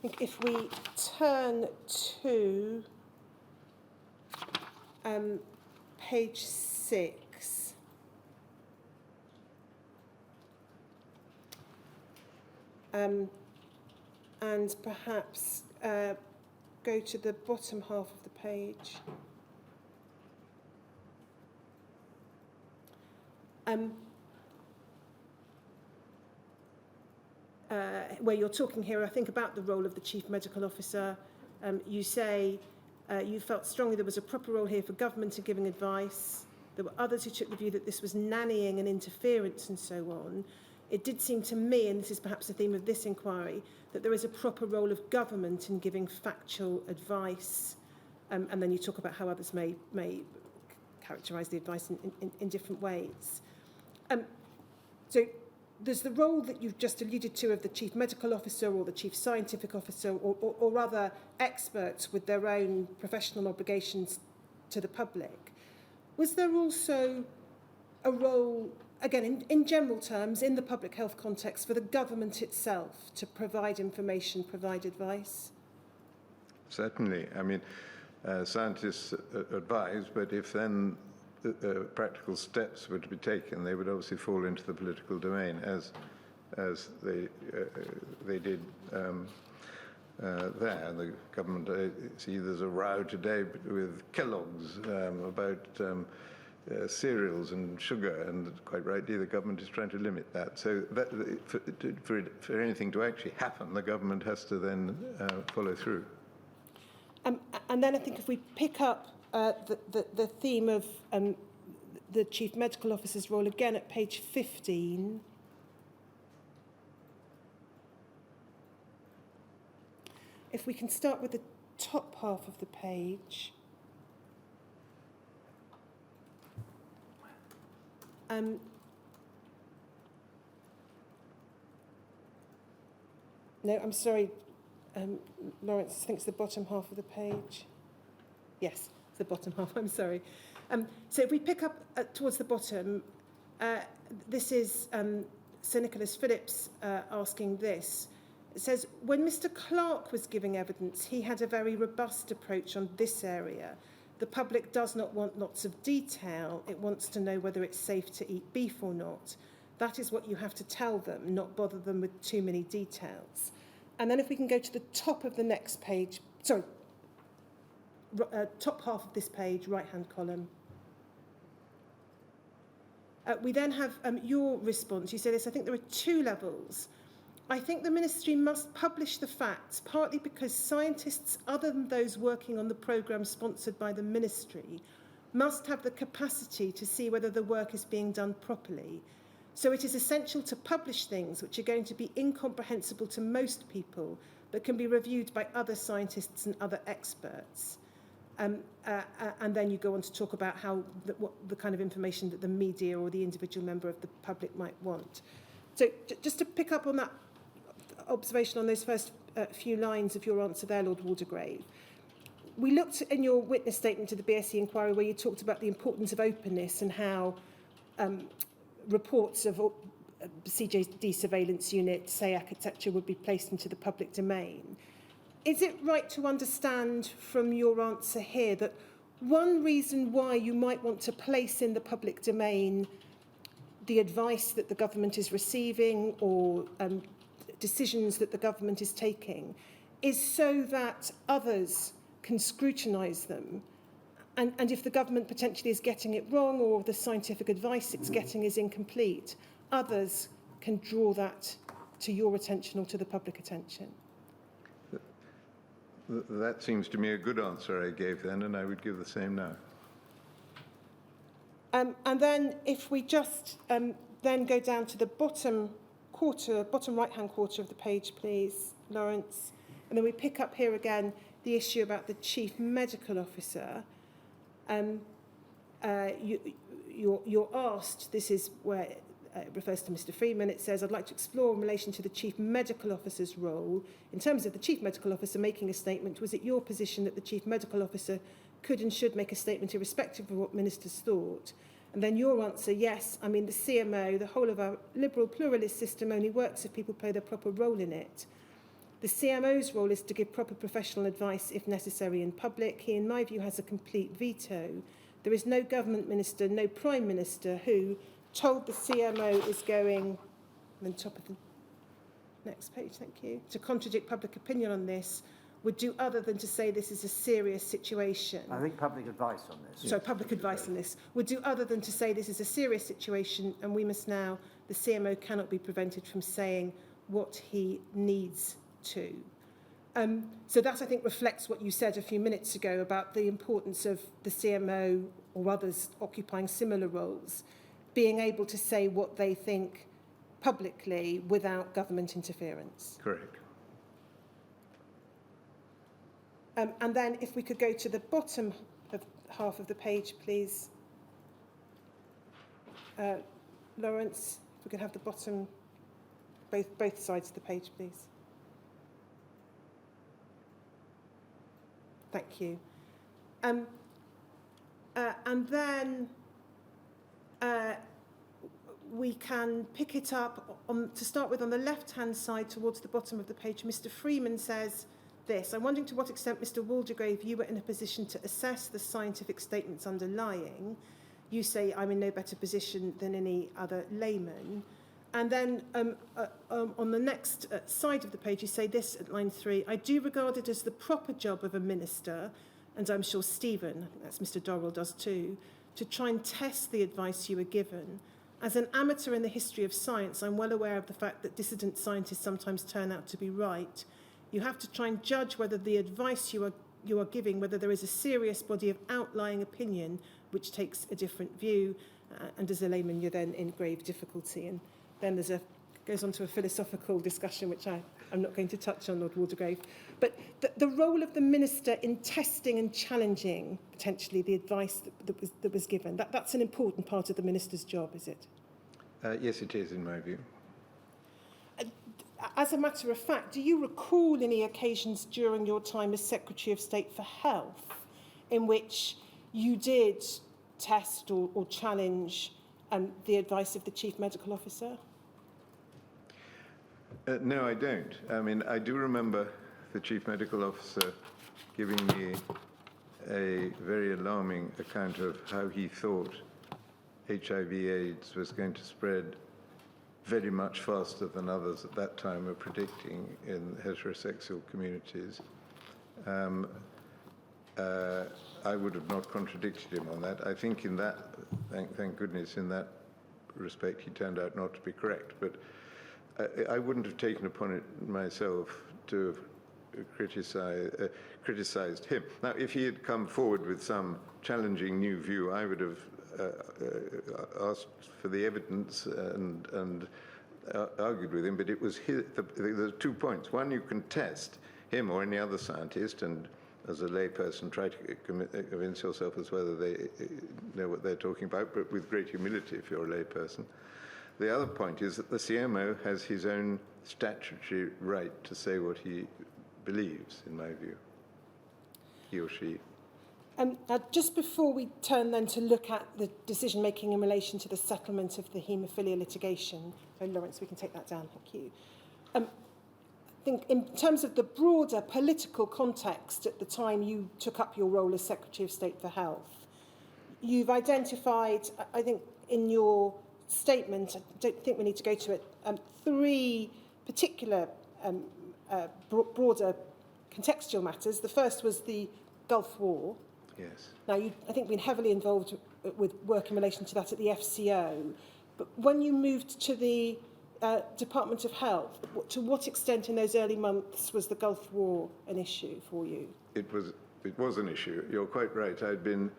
I think if we turn to page 6. And perhaps go to the bottom half of the page. Where you're talking here, I think, about the role of the Chief Medical Officer. You say you felt strongly there was a proper role here for government in giving advice. There were others who took the view that this was nannying and interference and so on. It did seem to me, and this is perhaps the theme of this inquiry, that there is a proper role of government in giving factual advice. And then you talk about how others may characterise the advice in different ways. So there's the role that you've just alluded to of the Chief Medical Officer or the Chief Scientific Officer or other experts with their own professional obligations to the public. Was there also a role, again, in general terms, in the public health context, for the government itself to provide information, provide advice? Certainly. I mean, scientists advise, but if then practical steps were to be taken, they would obviously fall into the political domain, as they did there. The government, see, there's a row today with Kellogg's about cereals and sugar, and quite rightly, the government is trying to limit that. So that, for anything to actually happen, the government has to then follow through. And then I think if we pick up the theme of the Chief Medical Officer's role again at page 15. If we can start with the top half of the page. No, I'm sorry, Lawrence thinks the bottom half of the page. Yes, it's the bottom half, I'm sorry. So if we pick up towards the bottom, this is Sir Nicholas Phillips asking this. It says, when Mr. Clark was giving evidence, he had a very robust approach on this area. The public does not want lots of detail. It wants to know whether it's safe to eat beef or not. That is what you have to tell them, not bother them with too many details. And then if we can go to the top of the next page, sorry, top half of this page, right-hand column. We then have your response. You say this, I think there are two levels. I think the ministry must publish the facts, partly because scientists other than those working on the programme sponsored by the ministry must have the capacity to see whether the work is being done properly. So it is essential to publish things which are going to be incomprehensible to most people, but can be reviewed by other scientists and other experts. And then you go on to talk about how what the kind of information that the media or the individual member of the public might want. So just to pick up on that observation on those first few lines of your answer there, Lord Waldegrave, we looked in your witness statement to the Bse Inquiry where you talked about the importance of openness and how reports of CJD surveillance unit, SAAC, etc., would be placed into the public domain. Is it right to understand from your answer here that one reason why you might want to place in the public domain the advice that the government is receiving or decisions that the government is taking is so that others can scrutinise them? And if the government potentially is getting it wrong or the scientific advice it's getting is incomplete, others can draw that to your attention or to the public attention? That seems to me a good answer I gave then, and I would give the same now. And then if we just then go down to the bottom right-hand quarter of the page, please, Lawrence. And then we pick up here again the issue about the Chief Medical Officer. You're asked, this is where it refers to Mr. Freeman, it says, I'd like to explore in relation to the Chief Medical Officer's role. In terms of the Chief Medical Officer making a statement, was it your position that the Chief Medical Officer could and should make a statement irrespective of what ministers thought? And then your answer, yes, I mean, the CMO, the whole of our liberal pluralist system only works if people play their proper role in it. The CMO's role is to give proper professional advice if necessary in public. He, in my view, has a complete veto. There is no government minister, no prime minister who told the CMO is going, on top of the next page, thank you, to contradict public opinion on this, would do other than to say this is a serious situation. I think public advice on this. So public advice on this would do other than to say this is a serious situation, and we must now, the CMO cannot be prevented from saying what he needs to. So that, I think, reflects what you said a few minutes ago about the importance of the CMO or others occupying similar roles being able to say what they think publicly without government interference. Correct. And then if we could go to the bottom of half of the page, please. Lawrence, if we could have the bottom, both sides of the page, please. Thank you. And then we can pick it up, to start with, on the left-hand side towards the bottom of the page. Mr. Freeman says this: I'm wondering to what extent, Mr. Waldegrave, you were in a position to assess the scientific statements underlying. You say I'm in no better position than any other layman. And then on the next side of the page, you say this at line 3: I do regard it as the proper job of a minister, and I'm sure Stephen, I think that's Mr. Dorrell, does too, to try and test the advice you were given. As an amateur in the history of science, I'm well aware of the fact that dissident scientists sometimes turn out to be right. You have to try and judge whether the advice you are giving, whether there is a serious body of outlying opinion which takes a different view, and as a layman you're then in grave difficulty. And then goes on to a philosophical discussion which I'm not going to touch on, Lord Waldegrave. But the role of the minister in testing and challenging potentially the advice that was given, that's an important part of the minister's job, is it? Yes, it is, in my view. As a matter of fact, do you recall any occasions during your time as Secretary of State for Health in which you did test or challenge the advice of the Chief Medical Officer? No, I don't. I mean, I do remember the Chief Medical Officer giving me a very alarming account of how he thought HIV/AIDS was going to spread very much faster than others at that time were predicting in heterosexual communities. I would have not contradicted him on that. I think in that, thank goodness, in that respect, he turned out not to be correct. But I wouldn't have taken upon it myself to have criticized him. Now, if he had come forward with some challenging new view, I would have asked for the evidence and argued with him, but it was there's 2 points. One, you can test him or any other scientist, and as a layperson try to convince yourself as whether they know what they're talking about, but with great humility if you're a layperson. The other point is that the CMO has his own statutory right to say what he believes, in my view, he or she. Just before we turn then to look at the decision-making in relation to the settlement of the haemophilia litigation, so Lawrence, we can take that down, thank you. I think in terms of the broader political context at the time you took up your role as Secretary of State for Health, you've identified, I think in your statement, I don't think we need to go to it, 3 particular broader contextual matters. The first was the Gulf War. Yes. Now, I think, been heavily involved with work in relation to that at the FCO. But when you moved to the Department of Health, to what extent in those early months was the Gulf War an issue for you? It was an issue. You're quite right. I'd been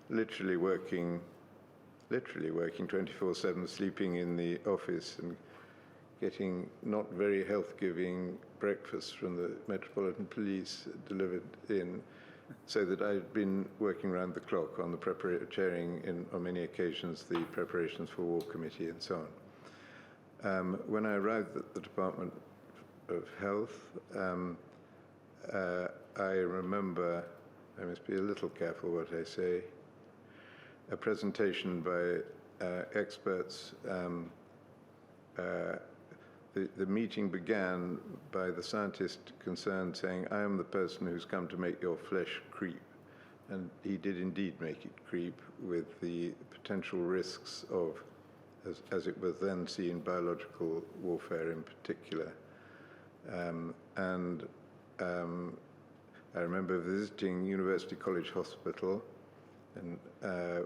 literally working 24/7, sleeping in the office and getting not very health-giving breakfast from the Metropolitan Police delivered in, so that I'd been working around the clock on the chairing on many occasions the preparations for War Committee and so on. When I arrived at the Department of Health, I remember, I must be a little careful what I say, a presentation by experts the meeting began by the scientist concerned saying, "I am the person who's come to make your flesh creep." And he did indeed make it creep, with the potential risks of, as it was then seen, biological warfare in particular. I remember visiting University College Hospital, and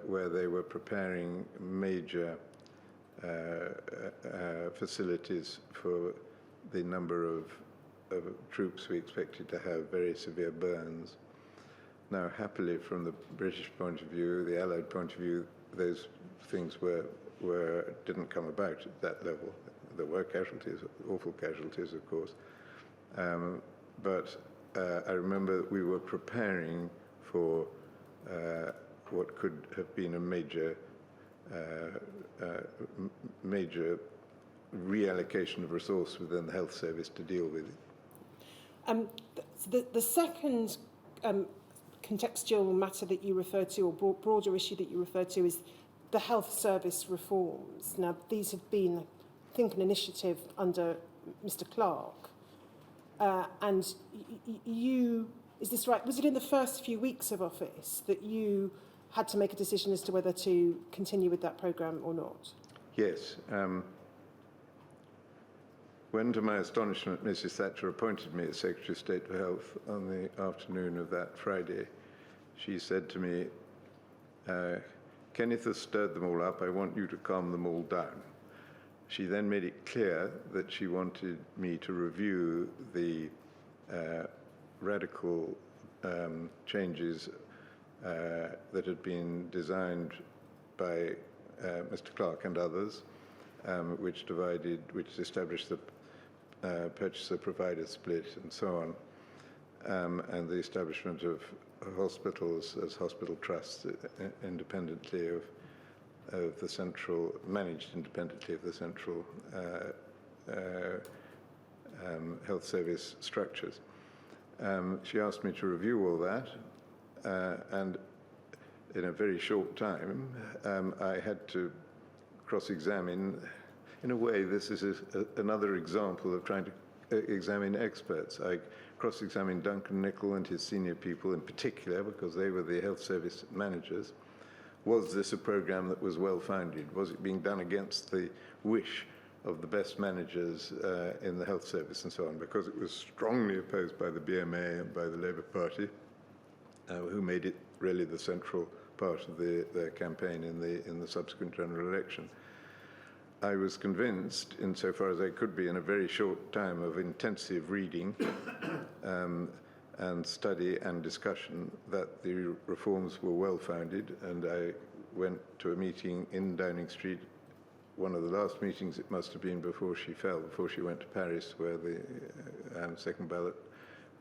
where they were preparing major facilities for the number of troops we expected to have very severe burns. Now, happily, from the British point of view, the Allied point of view, those things didn't come about at that level. There were casualties, awful casualties, of course. But I remember that we were preparing for what could have been a major reallocation of resource within the health service to deal with it. The second contextual matter that you refer to, or broader issue that you refer to, is the health service reforms. Now, these have been, I think, an initiative under Mr. Clarke. And you, is this right? Was it in the first few weeks of office that you had to make a decision as to whether to continue with that programme or not? Yes. When, to my astonishment, Mrs. Thatcher appointed me as Secretary of State for Health on the afternoon of that Friday, she said to me, "Kenneth has stirred them all up. I want you to calm them all down." She then made it clear that she wanted me to review the radical changes that had been designed by Mr. Clarke and others, which established the purchaser-provider split and so on, and the establishment of hospitals as hospital trusts independently of the central, managed independently of the central health service structures. She asked me to review all that, and in a very short time, I had to cross-examine. In a way, this is another example of trying to examine experts. I cross-examined Duncan Nicol and his senior people in particular, because they were the health service managers. Was this a program that was well-founded? Was it being done against the wish of the best managers in the health service and so on? Because it was strongly opposed by the BMA and by the Labour Party, who made it really the central part of their campaign in the subsequent general election. I was convinced, insofar as I could be in a very short time of intensive reading and study and discussion, that the reforms were well-founded, and I went to a meeting in Downing Street, one of the last meetings it must have been before she fell, before she went to Paris, where the second ballot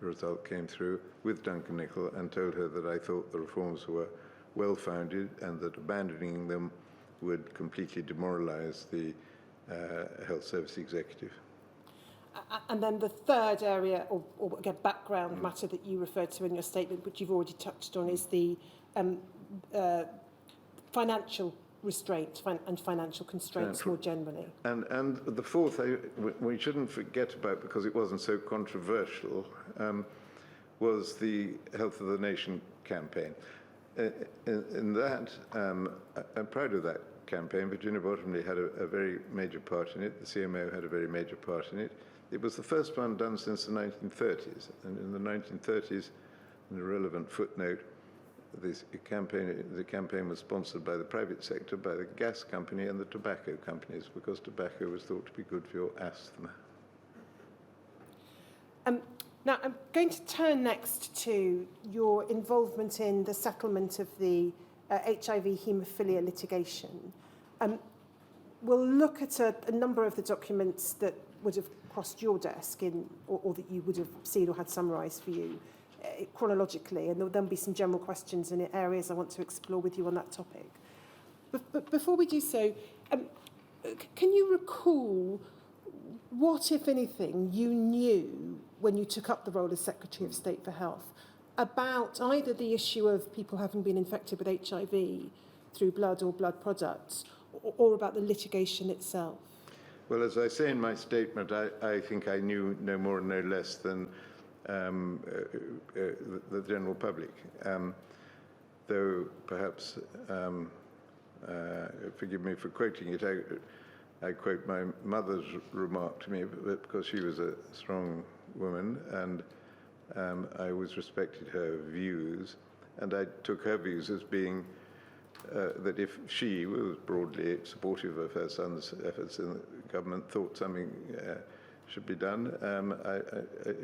result came through, with Duncan Nicol, and told her that I thought the reforms were well-founded and that abandoning them would completely demoralise the health service executive. And then the third area, or again, background matter that you referred to in your statement, which you've already touched on, is the financial restraint and financial constraints more generally. And the fourth, we shouldn't forget about, because it wasn't so controversial, was the Health of the Nation campaign. In that, I'm proud of that campaign. Virginia Bottomley had a very major part in it. The CMO had a very major part in it. It was the first one done since the 1930s. And in the 1930s, in a relevant footnote, the campaign was sponsored by the private sector, by the gas company and the tobacco companies, because tobacco was thought to be good for your asthma. Now, I'm going to turn next to your involvement in the settlement of the HIV haemophilia litigation. We'll look at a number of the documents that would have crossed your desk or that you would have seen or had summarised for you chronologically, and there'll then be some general questions in areas I want to explore with you on that topic. But before we do so, can you recall what, if anything, you knew when you took up the role as Secretary of State for Health about either the issue of people having been infected with HIV through blood or blood products, or about the litigation itself? Well, as I say in my statement, I think I knew no more and no less than the general public. Though perhaps, forgive me for quoting it, I quote my mother's remark to me, because she was a strong woman, and I always respected her views, and I took her views as being that if she was broadly supportive of her son's efforts in the government, thought something should be done,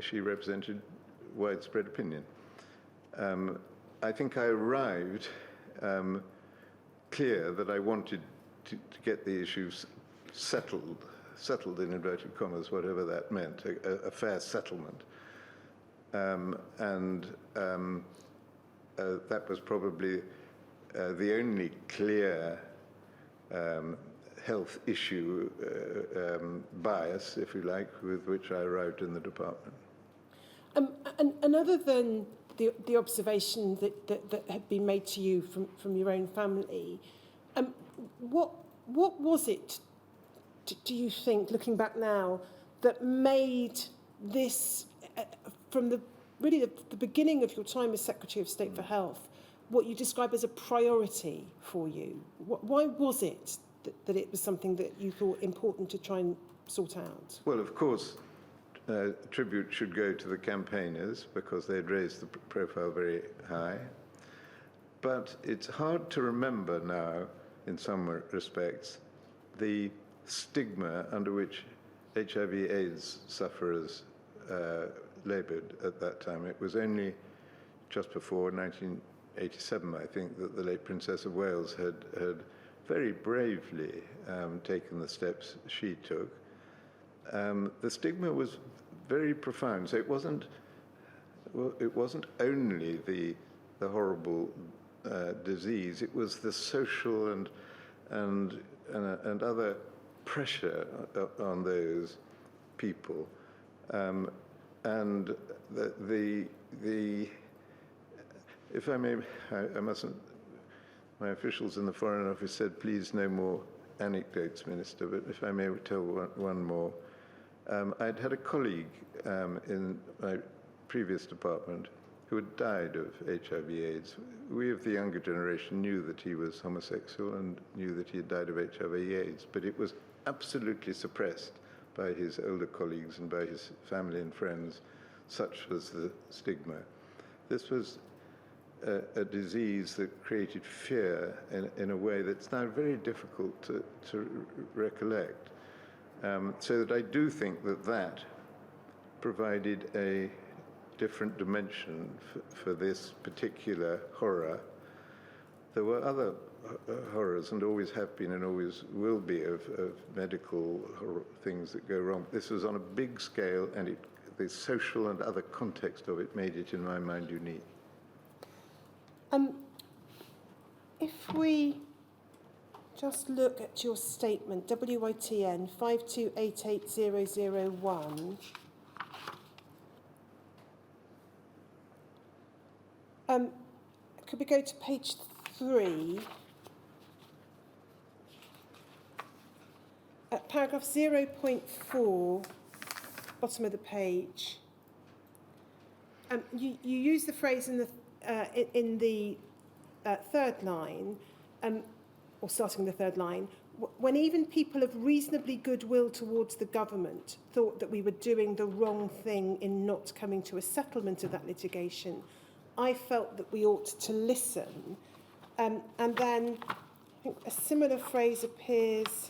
she represented widespread opinion. I think I arrived clear that I wanted to get the issues settled in inverted commas, whatever that meant, a fair settlement. That was probably the only clear health issue bias, if you like, with which I arrived in the department. And other than the observation that had been made to you from your own family, what was it, do you think, looking back now, that made this, from the beginning of your time as Secretary of State for Health, what you describe as a priority for you? Why was it that it was something that you thought important to try and sort out? Well, of course, tribute should go to the campaigners because they'd raised the profile very high. But it's hard to remember now, in some respects, the stigma under which HIV/AIDS sufferers laboured at that time. It was only just before 1987, I think, that the late Princess of Wales had very bravely taken the steps she took. The stigma was very profound. So it wasn't only the horrible disease. It was the social and other pressure on those people, and the if I may, I mustn't. My officials in the Foreign Office said, "Please, no more anecdotes, Minister." But if I may tell one more. I'd had a colleague in my previous department who had died of HIV/AIDS. We of the younger generation knew that he was homosexual and knew that he had died of HIV/AIDS, but it was absolutely suppressed by his older colleagues and by his family and friends. Such was the stigma. This was a disease that created fear in a way that's now very difficult to recollect. So that I do think that provided a different dimension for this particular horror. There were other horrors, and always have been and always will be, of medical things that go wrong. This was on a big scale, and the social and other context of it made it, in my mind, unique. If we just look at your statement, WITN 5288001. Could we go to page 3? At paragraph 0.4, bottom of the page. You use the phrase in the third line, or starting in the third line, when even people of reasonably goodwill towards the government thought that we were doing the wrong thing in not coming to a settlement of that litigation, I felt that we ought to listen. And then I think a similar phrase appears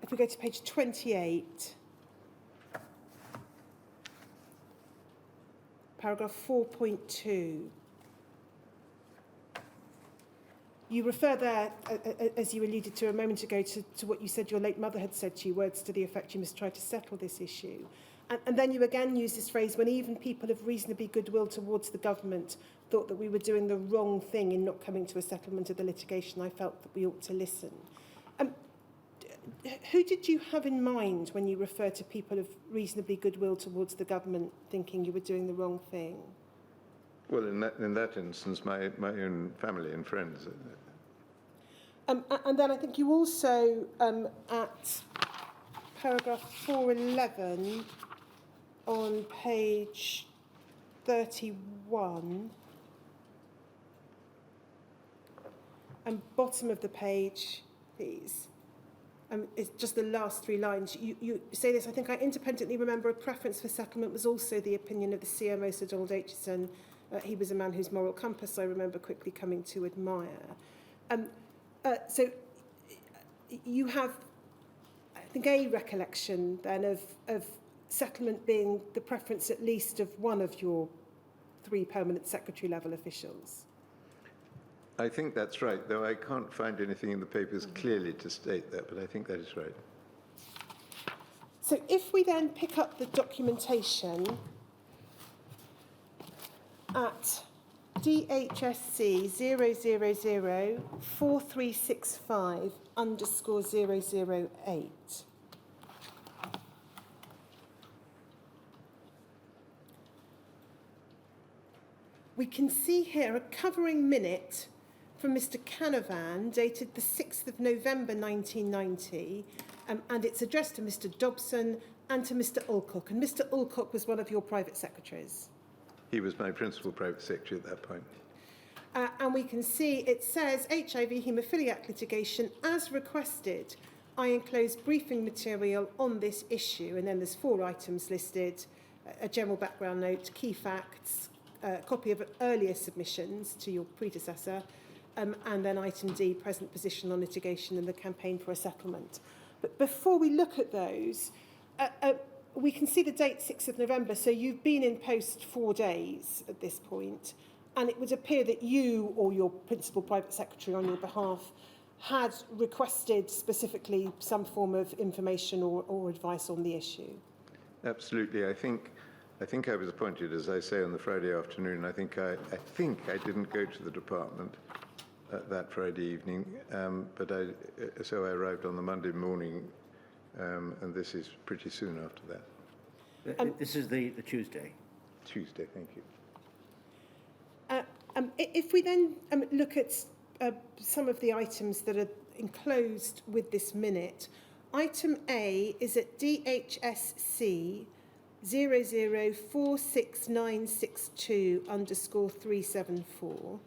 if we go to page 28, paragraph 4.2. You refer there, as you alluded to a moment ago, to what you said your late mother had said to you, words to the effect you must try to settle this issue. And then you again use this phrase, when even people of reasonably goodwill towards the government thought that we were doing the wrong thing in not coming to a settlement of the litigation, I felt that we ought to listen. Who did you have in mind when you refer to people of reasonably goodwill towards the government thinking you were doing the wrong thing? Well, in that instance, my own family and friends. And then I think you also, at paragraph 411 on page 31, and bottom of the page, please. It's just the last 3 lines. You say this, I think I independently remember a preference for settlement was also the opinion of the CMO, Sir Donald Aitchison. He was a man whose moral compass I remember quickly coming to admire. So you have, I think, a recollection then of settlement being the preference at least of one of your 3 permanent secretary level officials. I think that's right, though I can't find anything in the papers clearly to state that, but I think that is right. So if we then pick up the documentation at DHSC 0004365_008. We can see here a covering minute from Mr. Canavan, dated the 6th of November 1990, and it's addressed to Mr. Dobson and to Mr. Alcock. And Mr. Alcock was one of your private secretaries. He was my principal private secretary at that point. And we can see it says HIV haemophiliac litigation as requested. I enclose briefing material on this issue, and then there's 4 items listed: a general background note, key facts, a copy of earlier submissions to your predecessor, and then item D, present position on litigation and the campaign for a settlement. But before we look at those, we can see the date 6th of November, so you've been in post 4 days at this point, and it would appear that you or your principal private secretary on your behalf had requested specifically some form of information or advice on the issue. Absolutely. I think I was appointed, as I say, on the Friday afternoon. I think I didn't go to the department that Friday evening, so I arrived on the Monday morning, and this is pretty soon after that. This is the Tuesday. Tuesday, thank you. If we then look at some of the items that are enclosed with this minute, item A is at DHSC 0046962_374.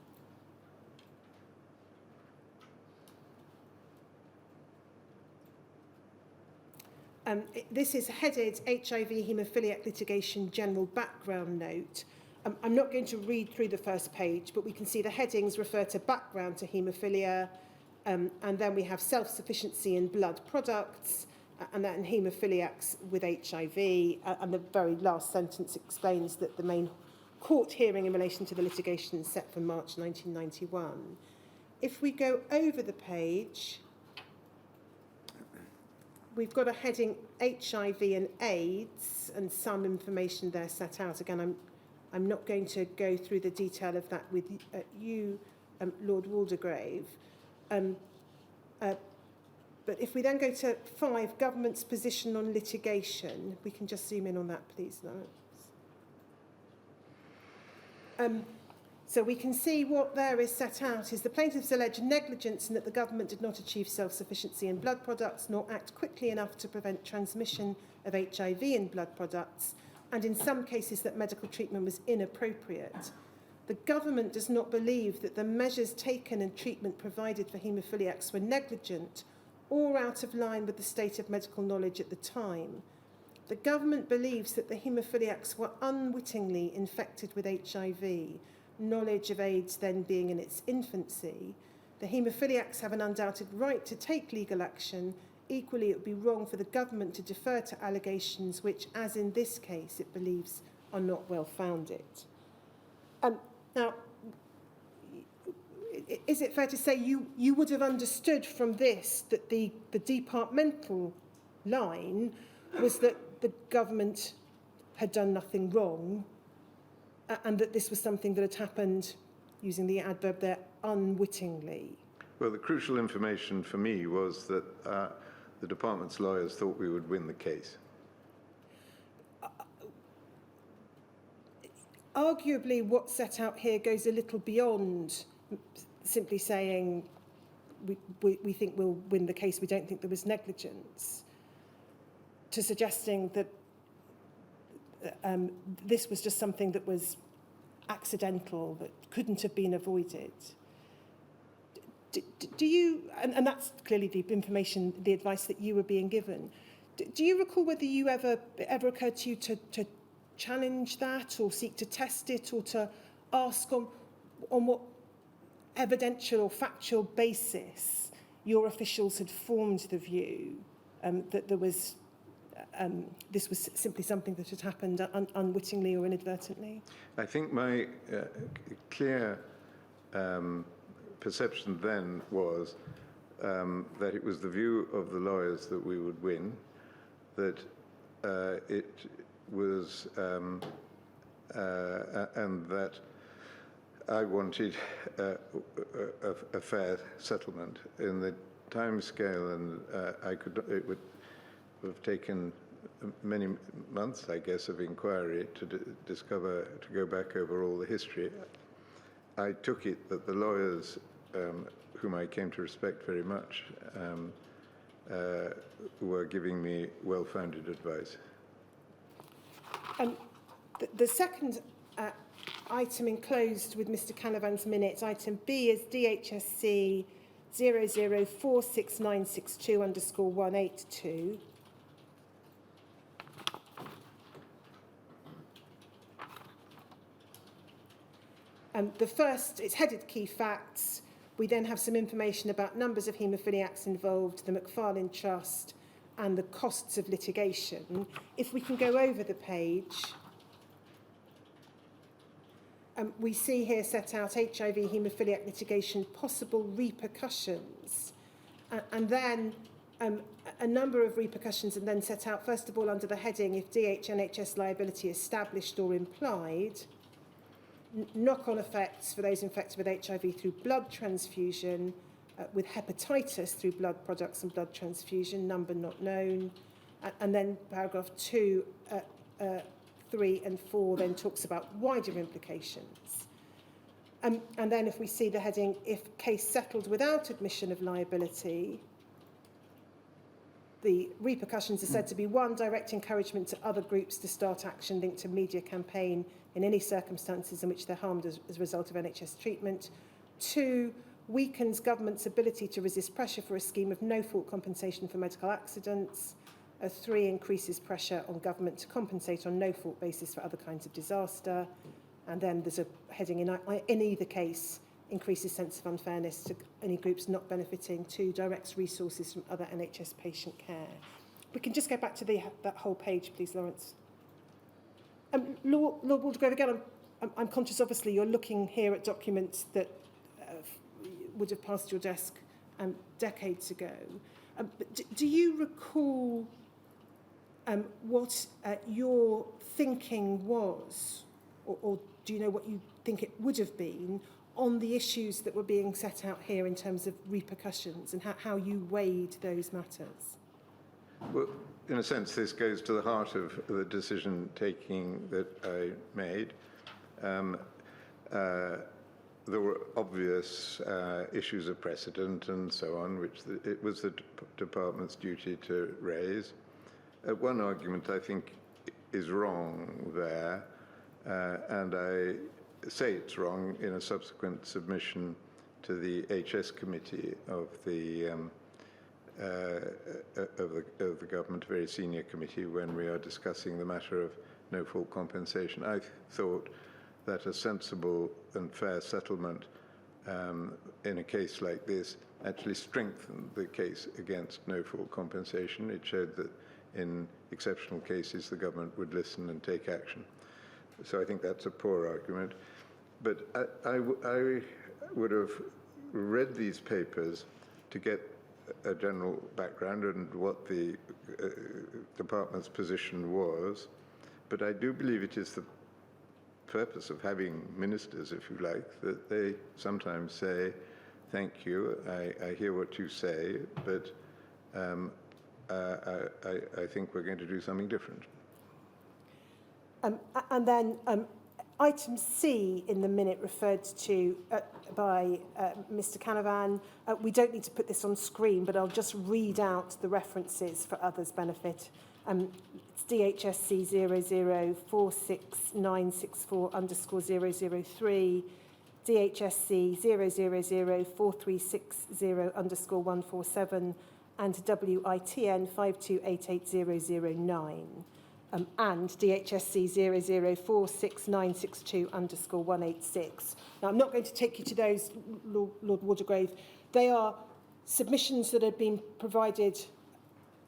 This is headed HIV haemophiliac litigation general background note. I'm not going to read through the first page, but we can see the headings refer to background to haemophilia, and then we have self-sufficiency in blood products, and then haemophiliacs with HIV, and the very last sentence explains that the main court hearing in relation to the litigation is set for March 1991. If we go over the page, we've got a heading HIV and AIDS, and some information there set out. Again, I'm not going to go through the detail of that with you, Lord Waldegrave. But if we then go to 5, government's position on litigation, we can just zoom in on that, please, Lawrence. So we can see what there is set out is the plaintiffs allege negligence in that the government did not achieve self-sufficiency in blood products nor act quickly enough to prevent transmission of HIV in blood products, and in some cases that medical treatment was inappropriate. The government does not believe that the measures taken and treatment provided for haemophiliacs were negligent or out of line with the state of medical knowledge at the time. The government believes that the haemophiliacs were unwittingly infected with HIV, knowledge of AIDS then being in its infancy. The haemophiliacs have an undoubted right to take legal action. Equally, it would be wrong for the government to defer to allegations which, as in this case, it believes are not well founded. Now, is it fair to say you would have understood from this that the departmental line was that the government had done nothing wrong, and that this was something that had happened, using the adverb there, unwittingly? Well, the crucial information for me was that the department's lawyers thought we would win the case. arguably what's set out here goes a little beyond simply saying we think we'll win the case, we don't think there was negligence, to suggesting that this was just something that was accidental, that couldn't have been avoided. Do you, and that's clearly the information, the advice that you were being given, do you recall whether it ever occurred to you to challenge that or seek to test it or to ask on what evidential or factual basis your officials had formed the view that there was this was simply something that had happened unwittingly or inadvertently? I think my clear perception then was that it was the view of the lawyers that we would win, that it was, and that I wanted a fair settlement in the time scale, and it would have taken many months, I guess, of inquiry to to go back over all the history. I took it that the lawyers, whom I came to respect very much, were giving me well-founded advice. The second item enclosed with Mr. Canavan's minutes, item B, is DHSC 00469621_182. The first, it's headed Key Facts. We then have some information about numbers of haemophiliacs involved, the McFarlane Trust, and the costs of litigation. If we can go over the page, we see here set out HIV haemophiliac litigation, possible repercussions, and then a number of repercussions, and then set out, first of all, under the heading, if DHNHS liability established or implied, knock-on effects for those infected with HIV through blood transfusion, with hepatitis through blood products and blood transfusion, number not known. And then paragraph 2, 3 and 4 then talks about wider implications. And then if we see the heading, if case settled without admission of liability, the repercussions are said to be: 1, direct encouragement to other groups to start action linked to media campaign in any circumstances in which they're harmed as a result of NHS treatment. 2, weakens government's ability to resist pressure for a scheme of no-fault compensation for medical accidents. 3, increases pressure on government to compensate on no-fault basis for other kinds of disaster. And then there's a heading, in either case, increases sense of unfairness to any groups not benefiting. 2, directs resources from other NHS patient care. We can just go back to that whole page, please, Lawrence. Lord Waldegrave, again, I'm conscious, obviously, you're looking here at documents that would have passed your desk decades ago. But do you recall what your thinking was, or do you know what you think it would have been on the issues that were being set out here in terms of repercussions, and how you weighed those matters? Well, in a sense, this goes to the heart of the decision-taking that I made. There were obvious issues of precedent and so on, which it was the department's duty to raise. One argument, I think, is wrong there, and I say it's wrong in a subsequent submission to the HS committee of the government, a very senior committee, when we are discussing the matter of no-fault compensation. I thought that a sensible and fair settlement in a case like this actually strengthened the case against no-fault compensation. It showed that in exceptional cases the government would listen and take action. So I think that's a poor argument. But I would have read these papers to get a general background and what the department's position was. But I do believe it is the purpose of having ministers, if you like, that they sometimes say, thank you, I hear what you say, but I think we're going to do something different. And then Item C in the minute referred to by Mr. Canavan. We don't need to put this on screen, but I'll just read out the references for others' benefit. It's DHSC 0046964003, DHSC 0004360_147, and WITN 52888009. And DHSC 0046962_186. Now, I'm not going to take you to those, Lord Waldegrave. They are submissions that had been provided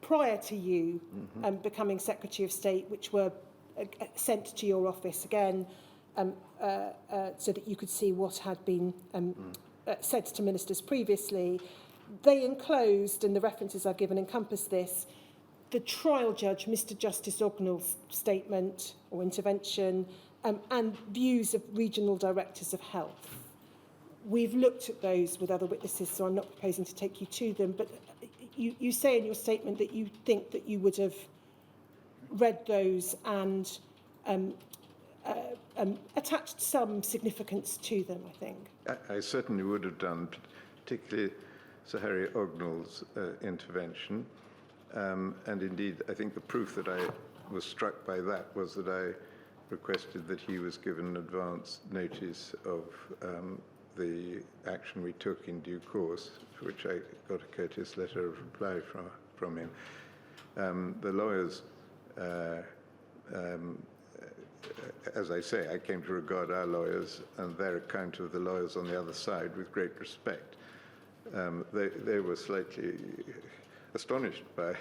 prior to you becoming Secretary of State, which were sent to your office again, so that you could see what had been said to ministers previously. They enclosed, and the references I've given encompass this, the trial judge, Mr. Justice Ognall's statement or intervention, and views of regional directors of health. We've looked at those with other witnesses, so I'm not proposing to take you to them, but you say in your statement that you think that you would have read those and attached some significance to them, I think. I certainly would have done, particularly Sir Harry Ognall's intervention. And indeed, I think the proof that I was struck by that was that I requested that he was given advance notice of the action we took in due course, for which I got a courteous letter of reply from him. The lawyers, as I say, I came to regard our lawyers and their account of the lawyers on the other side with great respect. They were slightly astonished by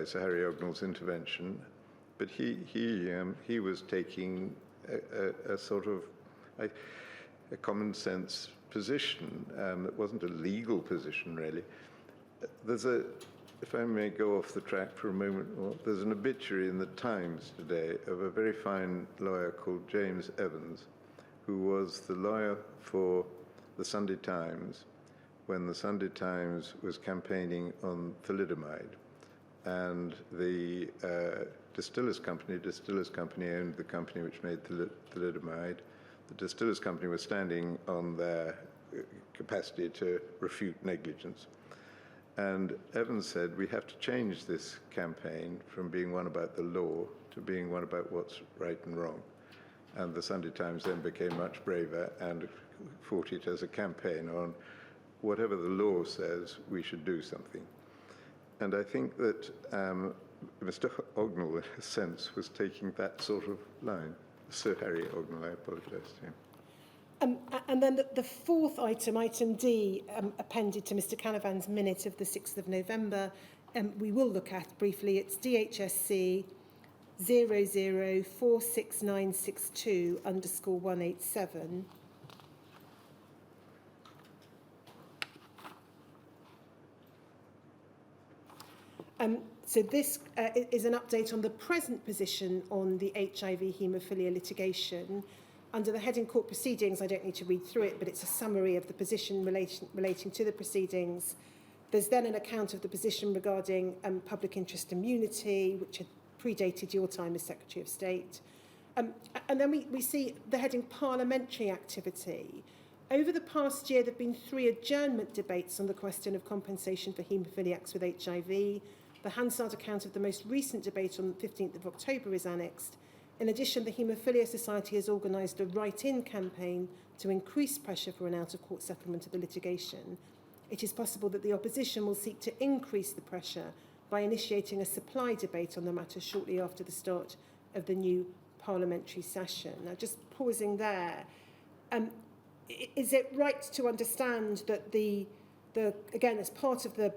Sir Harry Ognall's intervention, but he was taking a sort of a common sense position. It wasn't a legal position, really. If I may go off the track for a moment, there's an obituary in the Times today of a very fine lawyer called James Evans, who was the lawyer for the Sunday Times when the Sunday Times was campaigning on thalidomide. And the Distillers Company owned the company which made thalidomide. The Distillers Company was standing on their capacity to refute negligence. And Evans said, we have to change this campaign from being one about the law to being one about what's right and wrong. And the Sunday Times then became much braver and fought it as a campaign on whatever the law says, we should do something. And I think that Mr. Ognall, in a sense, was taking that sort of line. Sir Harry Ognall, I apologise to him. And then the fourth item, item D, appended to Mr. Canavan's minute of the 6th of November, we will look at briefly. It's DHSC 0046962_187. So this is an update on the present position on the HIV haemophilia litigation. Under the heading Court Proceedings, I don't need to read through it, but it's a summary of the position relating to the proceedings. There's then an account of the position regarding public interest immunity, which had predated your time as Secretary of State. And then we see the heading Parliamentary Activity. Over the past year, there have been 3 adjournment debates on the question of compensation for haemophiliacs with HIV. The Hansard account of the most recent debate on the 15th of October is annexed. In addition, the Haemophilia Society has organised a write-in campaign to increase pressure for an out-of-court settlement of the litigation. It is possible that the opposition will seek to increase the pressure by initiating a supply debate on the matter shortly after the start of the new parliamentary session. Now, just pausing there, is it right to understand that the again, as part of the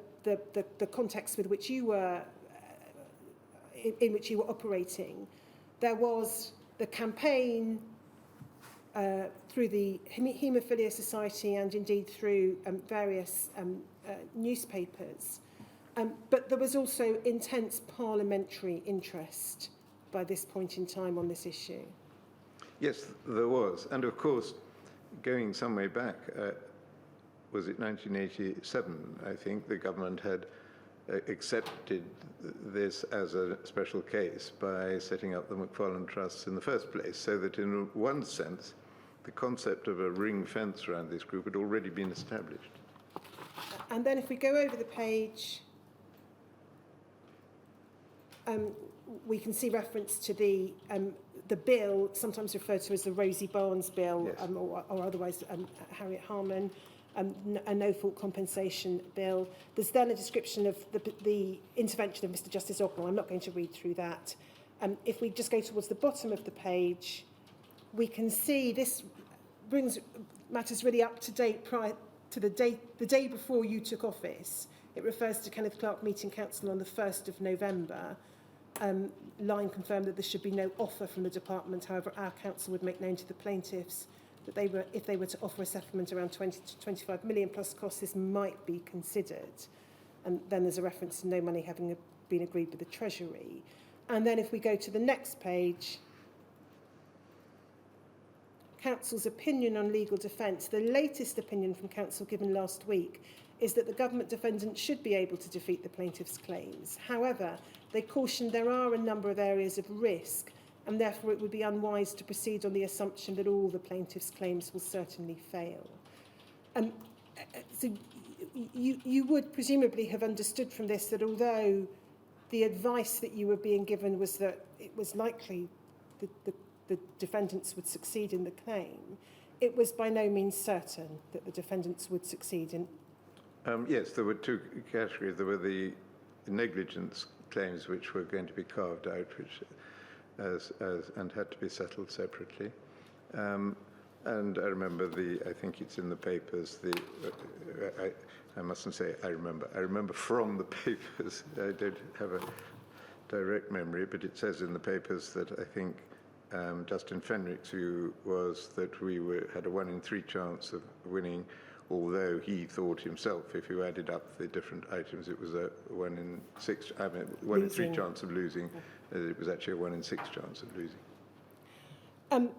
context with which you were in which you were operating, there was the campaign through the Haemophilia Society and indeed through various newspapers, but there was also intense parliamentary interest by this point in time on this issue. Yes, there was. And of course, going some way back, was it 1987, I think, the government had accepted this as a special case by setting up the Macfarlane Trusts in the first place, so that in one sense, the concept of a ring fence around this group had already been established. And then if we go over the page, we can see reference to the bill, sometimes referred to as the Rosie Barnes Bill, Yes. or otherwise Harriet Harman, a no-fault compensation bill. There's then a description of the intervention of Mr Justice Ognall. I'm not going to read through that. If we just go towards the bottom of the page, we can see this brings matters really up to date prior to the day before you took office. It refers to Kenneth Clarke meeting council on the 1st of November. Line confirmed that there should be no offer from the department. However, our council would make known to the plaintiffs that if they were to offer a settlement around 20 to 25 million plus costs, this might be considered. And then there's a reference to no money having been agreed with the Treasury. And then if we go to the next page, Council's opinion on legal defence. The latest opinion from Council given last week is that the government defendant should be able to defeat the plaintiff's claims. However, they cautioned there are a number of areas of risk, and therefore it would be unwise to proceed on the assumption that all the plaintiff's claims will certainly fail. So you would presumably have understood from this that although the advice that you were being given was that it was likely the defendants would succeed in the claim, it was by no means certain that the defendants would succeed in. Yes, there were two categories. There were the negligence claims which were going to be carved out, which and had to be settled separately. And I remember I think it's in the papers, I mustn't say I remember from the papers, I don't have a direct memory, but it says in the papers that I think Justin Fenrick's view was that we had a 1 in 3 chance of winning, although he thought himself, if you added up the different items, it was a 1 in 6, 1 in 3 chance of losing. It was actually a 1 in 6 chance of losing. And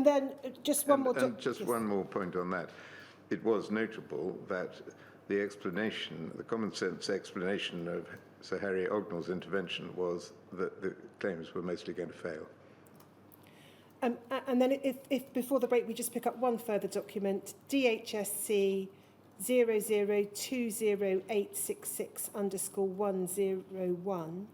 then just one more... Just one more point on that. It was notable that the explanation, the common sense explanation of Sir Harry Ognall's intervention was that the claims were mostly going to fail. And then if before the break we just pick up one further document, DHSC 0020866_101.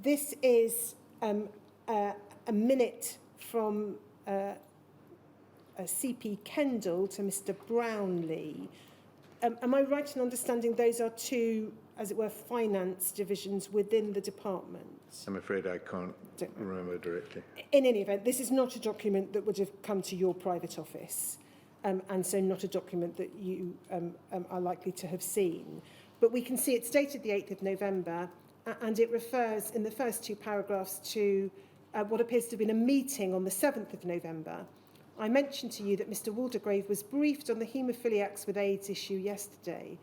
This is a minute from CP Kendall to Mr Brownlee. Am I right in understanding those are two, as it were, finance divisions within the department? I'm afraid I can't remember directly. In any event, this is not a document that would have come to your private office, and so not a document that you are likely to have seen. But we can see it's dated the 8th of November, and it refers in the first 2 paragraphs to what appears to have been a meeting on the 7th of November. I mentioned to you that Mr Waldegrave was briefed on the Hemophiliacs with AIDS issue yesterday.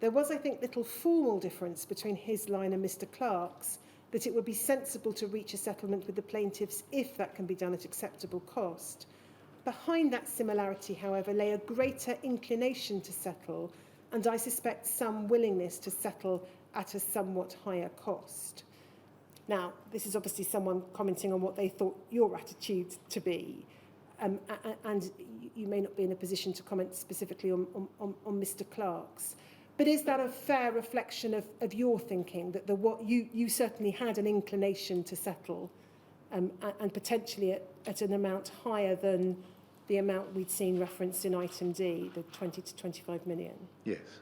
There was, I think, little formal difference between his line and Mr Clarke's, that it would be sensible to reach a settlement with the plaintiffs if that can be done at acceptable cost. Behind that similarity, however, lay a greater inclination to settle, and I suspect some willingness to settle at a somewhat higher cost. Now, this is obviously someone commenting on what they thought your attitude to be. And you may not be in a position to comment specifically on Mr Clarke's. But is that a fair reflection of your thinking, that you certainly had an inclination to settle, and potentially at an amount higher than the amount we'd seen referenced in item D, the 20 to 25 million? Yes.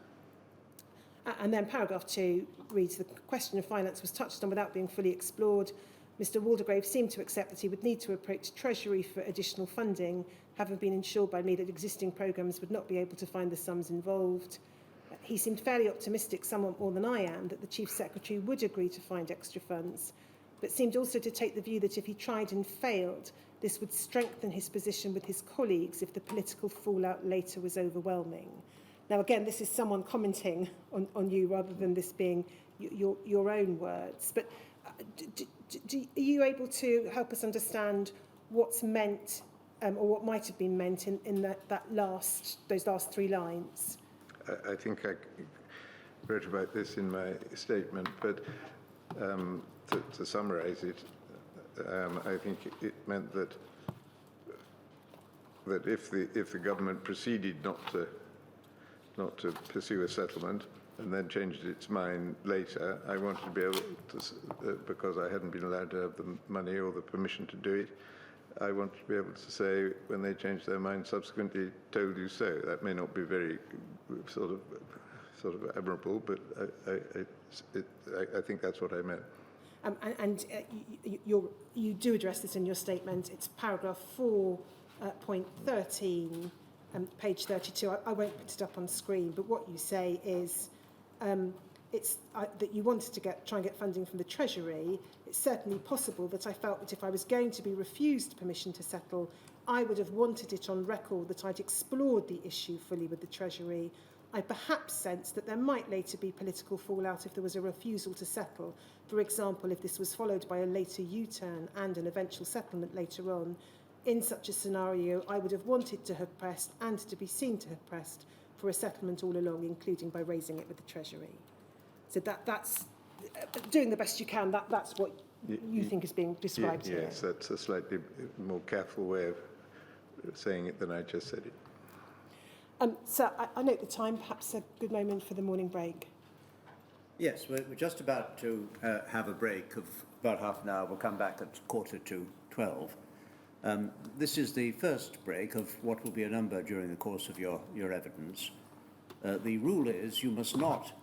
And then paragraph 2 reads, the question of finance was touched on without being fully explored. Mr Waldegrave seemed to accept that he would need to approach Treasury for additional funding, having been ensured by me that existing programmes would not be able to find the sums involved. He seemed fairly optimistic, somewhat more than I am, that the Chief Secretary would agree to find extra funds, but seemed also to take the view that if he tried and failed, this would strengthen his position with his colleagues if the political fallout later was overwhelming. Now, again, this is someone commenting on you rather than this being your own words. But are you able to help us understand what's meant or what might have been meant in those last three lines? I think I wrote about this in my statement, but to summarise it, I think it meant that if the government proceeded not to pursue a settlement and then changed its mind later, I wanted to be able to, because I hadn't been allowed to have the money or the permission to do it, I wanted to be able to say, when they changed their mind, subsequently told you so. That may not be very sort of admirable, but I think that's what I meant. You do address this in your statement. It's paragraph 4.13, page 32. I won't put it up on screen, but what you say is that you wanted to try and get funding from the Treasury. It's certainly possible that I felt that if I was going to be refused permission to settle, I would have wanted it on record that I'd explored the issue fully with the Treasury. I perhaps sensed that there might later be political fallout if there was a refusal to settle. For example, if this was followed by a later U-turn and an eventual settlement later on. In such a scenario, I would have wanted to have pressed and to be seen to have pressed for a settlement all along, including by raising it with the Treasury. So that's doing the best you can. That's what you think is being described here. Yes, that's a slightly more careful way of saying it than I just said it. So I note the time, perhaps a good moment for the morning break. Yes, we're just about to have a break of about half an hour. We'll come back at 11:45. This is the first break of what will be a number during the course of your evidence. The rule is you must not,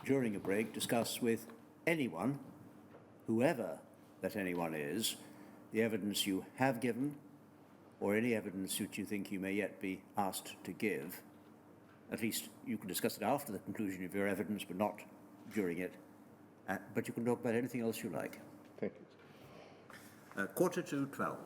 during a break, discuss with anyone, whoever that anyone is, the evidence you have given or any evidence which you think you may yet be asked to give. At least you can discuss it after the conclusion of your evidence, but not during it. But you can talk about anything else you like. Thank you. 11:45.